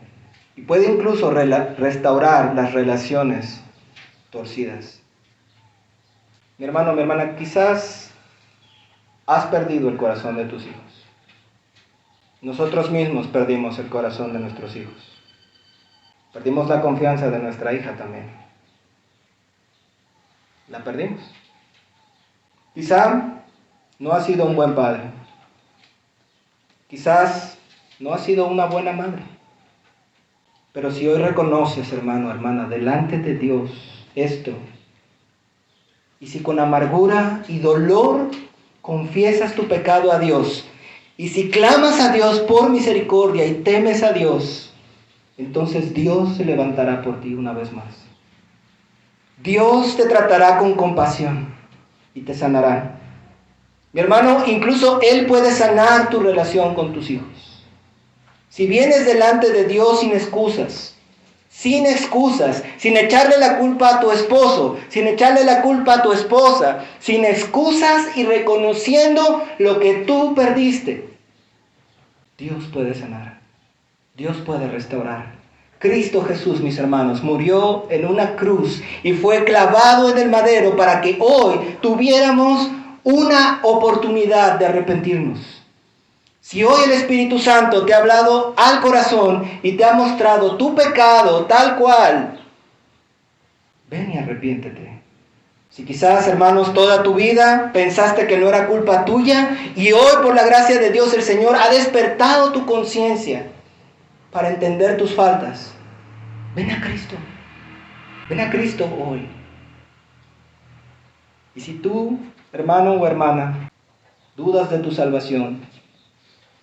y puede incluso restaurar las relaciones torcidas. Mi hermano, mi hermana, quizás has perdido el corazón de tus hijos. Nosotros mismos perdimos el corazón de nuestros hijos. Perdimos la confianza de nuestra hija también. La perdimos. Quizá no has sido un buen padre. Quizás no has sido una buena madre. Pero si hoy reconoces, hermano, hermana, delante de Dios esto, y si con amargura y dolor confiesas tu pecado a Dios, y si clamas a Dios por misericordia y temes a Dios, entonces Dios se levantará por ti una vez más. Dios te tratará con compasión y te sanará. Mi hermano, incluso Él puede sanar tu relación con tus hijos. Si vienes delante de Dios sin excusas, sin echarle la culpa a tu esposo, sin echarle la culpa a tu esposa, sin excusas y reconociendo lo que tú perdiste, Dios puede sanar, Dios puede restaurar. Cristo Jesús, mis hermanos, murió en una cruz y fue clavado en el madero para que hoy tuviéramos una oportunidad de arrepentirnos. Si hoy el Espíritu Santo te ha hablado al corazón y te ha mostrado tu pecado tal cual, ven y arrepiéntete. Si quizás, hermanos, toda tu vida pensaste que no era culpa tuya y hoy por la gracia de Dios el Señor ha despertado tu conciencia para entender tus faltas, ven a Cristo. Ven a Cristo hoy. Y si tú, hermano o hermana, dudas de tu salvación,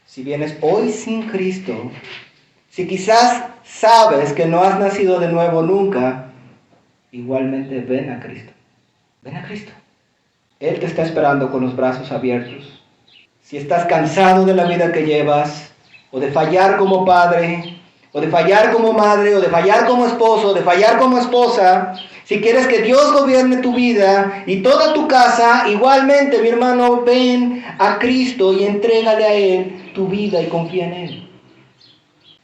si vienes hoy sin Cristo, si quizás sabes que no has nacido de nuevo nunca, igualmente ven a Cristo. Ven a Cristo. Él te está esperando con los brazos abiertos. Si estás cansado de la vida que llevas, o de fallar como padre, o de fallar como madre, o de fallar como esposo, o de fallar como esposa, si quieres que Dios gobierne tu vida y toda tu casa, igualmente, mi hermano, ven a Cristo y entrégale a Él tu vida y confía en Él.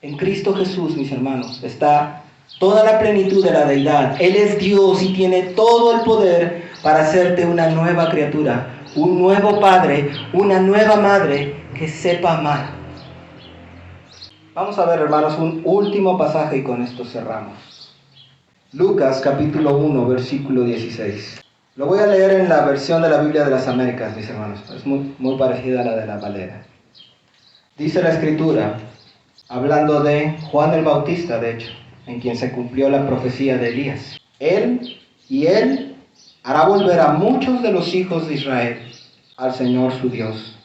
En Cristo Jesús, mis hermanos, está toda la plenitud de la deidad. Él es Dios y tiene todo el poder para hacerte una nueva criatura, un nuevo padre, una nueva madre que sepa amar. Vamos a ver, hermanos, un último pasaje y con esto cerramos. Lucas capítulo 1, versículo 16. Lo voy a leer en la versión de la Biblia de las Américas, mis hermanos. Es muy parecida a la de la Valera. Dice la Escritura: hablando de Juan el Bautista, de hecho, en quien se cumplió la profecía de Elías. Él hará volver a muchos de los hijos de Israel al Señor su Dios,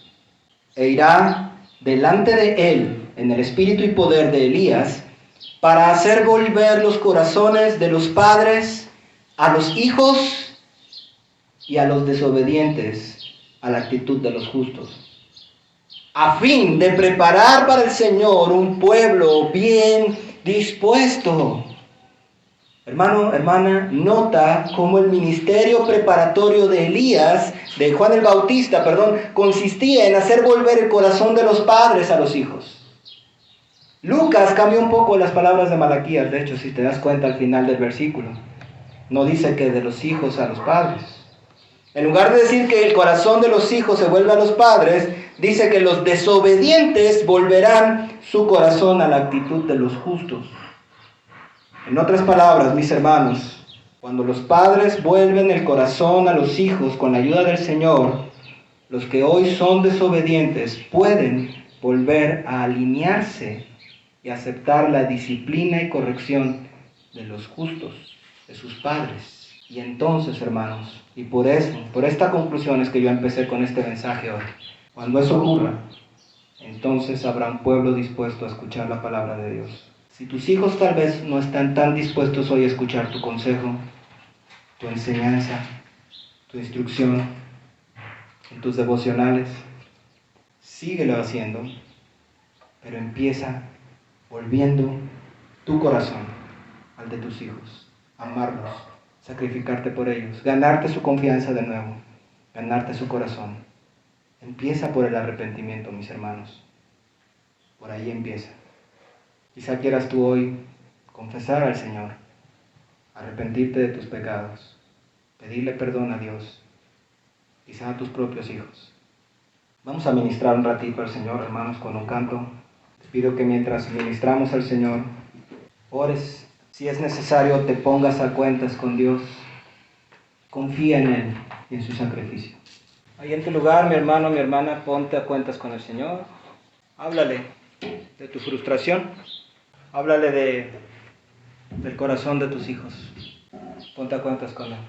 e irá delante de él en el espíritu y poder de Elías, para hacer volver los corazones de los padres a los hijos y a los desobedientes a la actitud de los justos, a fin de preparar para el Señor un pueblo bien dispuesto. Hermano, hermana, nota cómo el ministerio preparatorio de Elías, de Juan el Bautista, consistía en hacer volver el corazón de los padres a los hijos. Lucas cambia un poco las palabras de Malaquías, de hecho, si te das cuenta al final del versículo. No dice que de los hijos a los padres. En lugar de decir que el corazón de los hijos se vuelve a los padres, dice que los desobedientes volverán su corazón a la actitud de los justos. En otras palabras, mis hermanos, cuando los padres vuelven el corazón a los hijos con la ayuda del Señor, los que hoy son desobedientes pueden volver a alinearse y aceptar la disciplina y corrección de los justos, de sus padres. Y entonces, hermanos, y por esta conclusión es que yo empecé con este mensaje hoy. Cuando eso ocurra, entonces habrá un pueblo dispuesto a escuchar la palabra de Dios. Si tus hijos tal vez no están tan dispuestos hoy a escuchar tu consejo, tu enseñanza, tu instrucción, en tus devocionales, síguelo haciendo, pero empieza volviendo tu corazón al de tus hijos, amarlos, sacrificarte por ellos, ganarte su confianza de nuevo, ganarte su corazón. Empieza por el arrepentimiento, mis hermanos. Por ahí empieza. Quizá quieras tú hoy confesar al Señor, arrepentirte de tus pecados, pedirle perdón a Dios, quizá a tus propios hijos. Vamos a ministrar un ratito al Señor, hermanos, con un canto. Les pido que mientras ministramos al Señor, ores. Si es necesario, te pongas a cuentas con Dios. Confía en Él y en su sacrificio. Ahí en tu lugar, mi hermano, mi hermana, ponte a cuentas con el Señor. Háblale de tu frustración. Háblale del corazón de tus hijos. Ponte a cuentas con Él.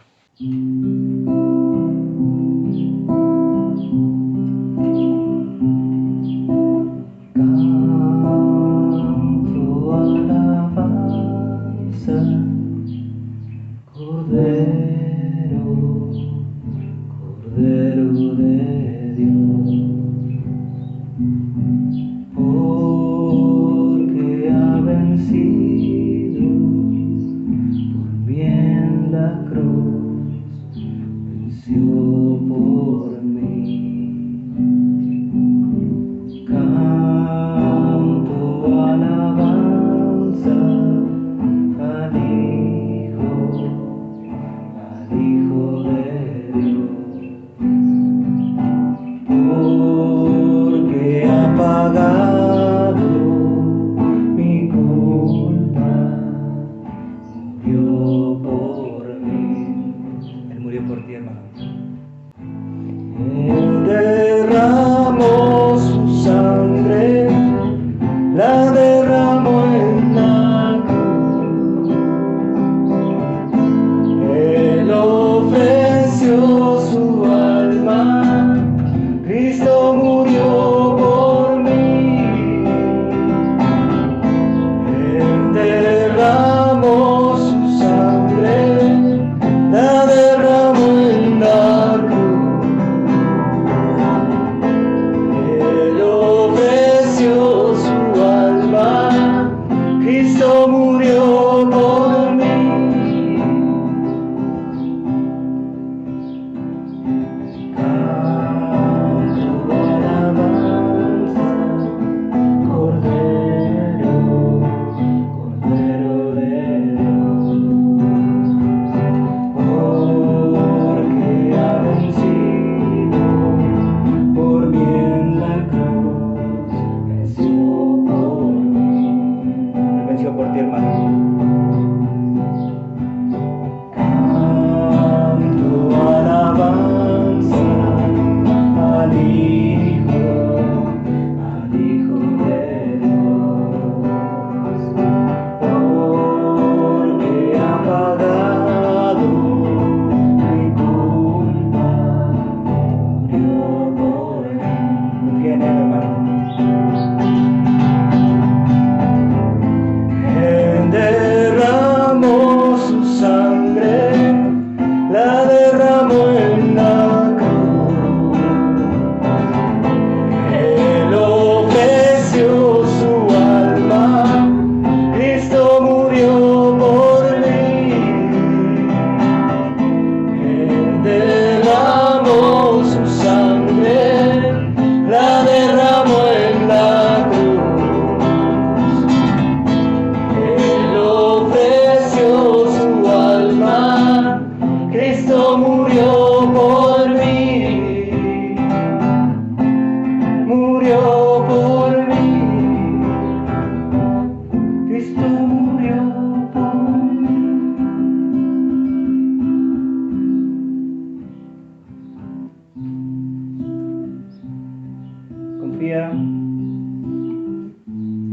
confía en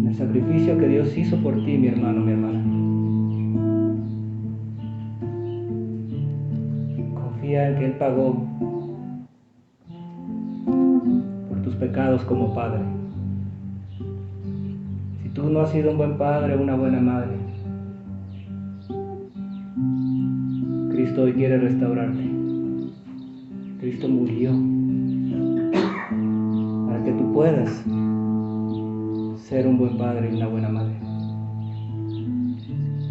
el sacrificio que Dios hizo por ti, mi hermano, mi hermana. Confía en que Él pagó por tus pecados como padre. Si tú no has sido un buen padre o una buena madre, Cristo hoy quiere restaurarte. Cristo murió para que tú puedas ser un buen padre y una buena madre.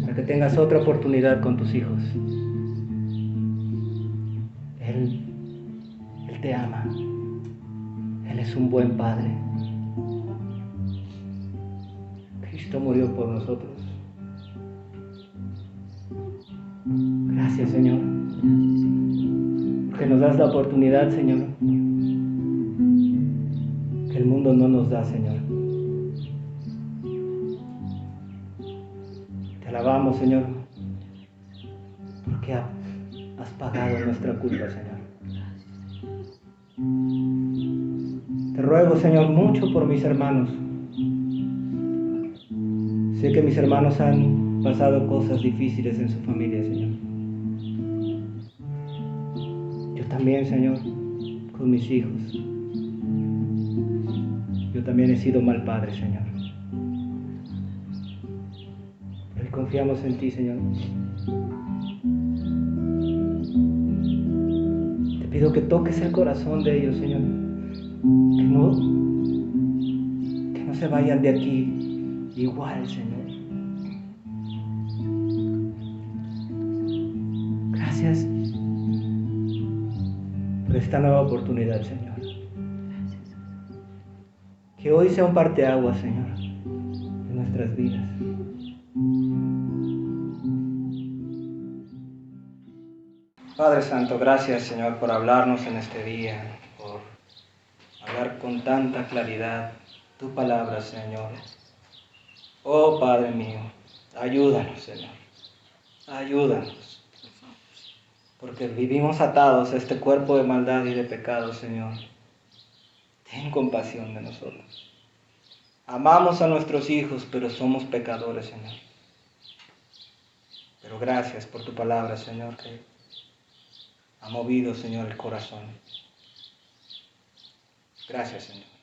Para que tengas otra oportunidad con tus hijos. Él te ama. Él es un buen padre. Cristo murió por nosotros. Gracias, Señor, porque nos das la oportunidad, Señor, que el mundo no nos da, Señor. Te alabamos, Señor, porque has pagado nuestra culpa, Señor. Te ruego, Señor, mucho por mis hermanos. Sé que mis hermanos han pasado cosas difíciles en su familia, Señor. Yo también, Señor, con mis hijos. Yo también he sido mal padre, Señor. Pero hoy confiamos en ti, Señor. Te pido que toques el corazón de ellos, Señor. Que no se vayan de aquí igual, Señor. Gracias por esta nueva oportunidad, Señor. Que hoy sea un parteaguas, Señor, en nuestras vidas. Padre Santo, gracias, Señor, por hablarnos en este día, por hablar con tanta claridad tu palabra, Señor. Oh, Padre mío, ayúdanos, Señor. Ayúdanos. Porque vivimos atados a este cuerpo de maldad y de pecado, Señor. Ten compasión de nosotros. Amamos a nuestros hijos, pero somos pecadores, Señor. Pero gracias por tu palabra, Señor, que ha movido, Señor, el corazón. Gracias, Señor.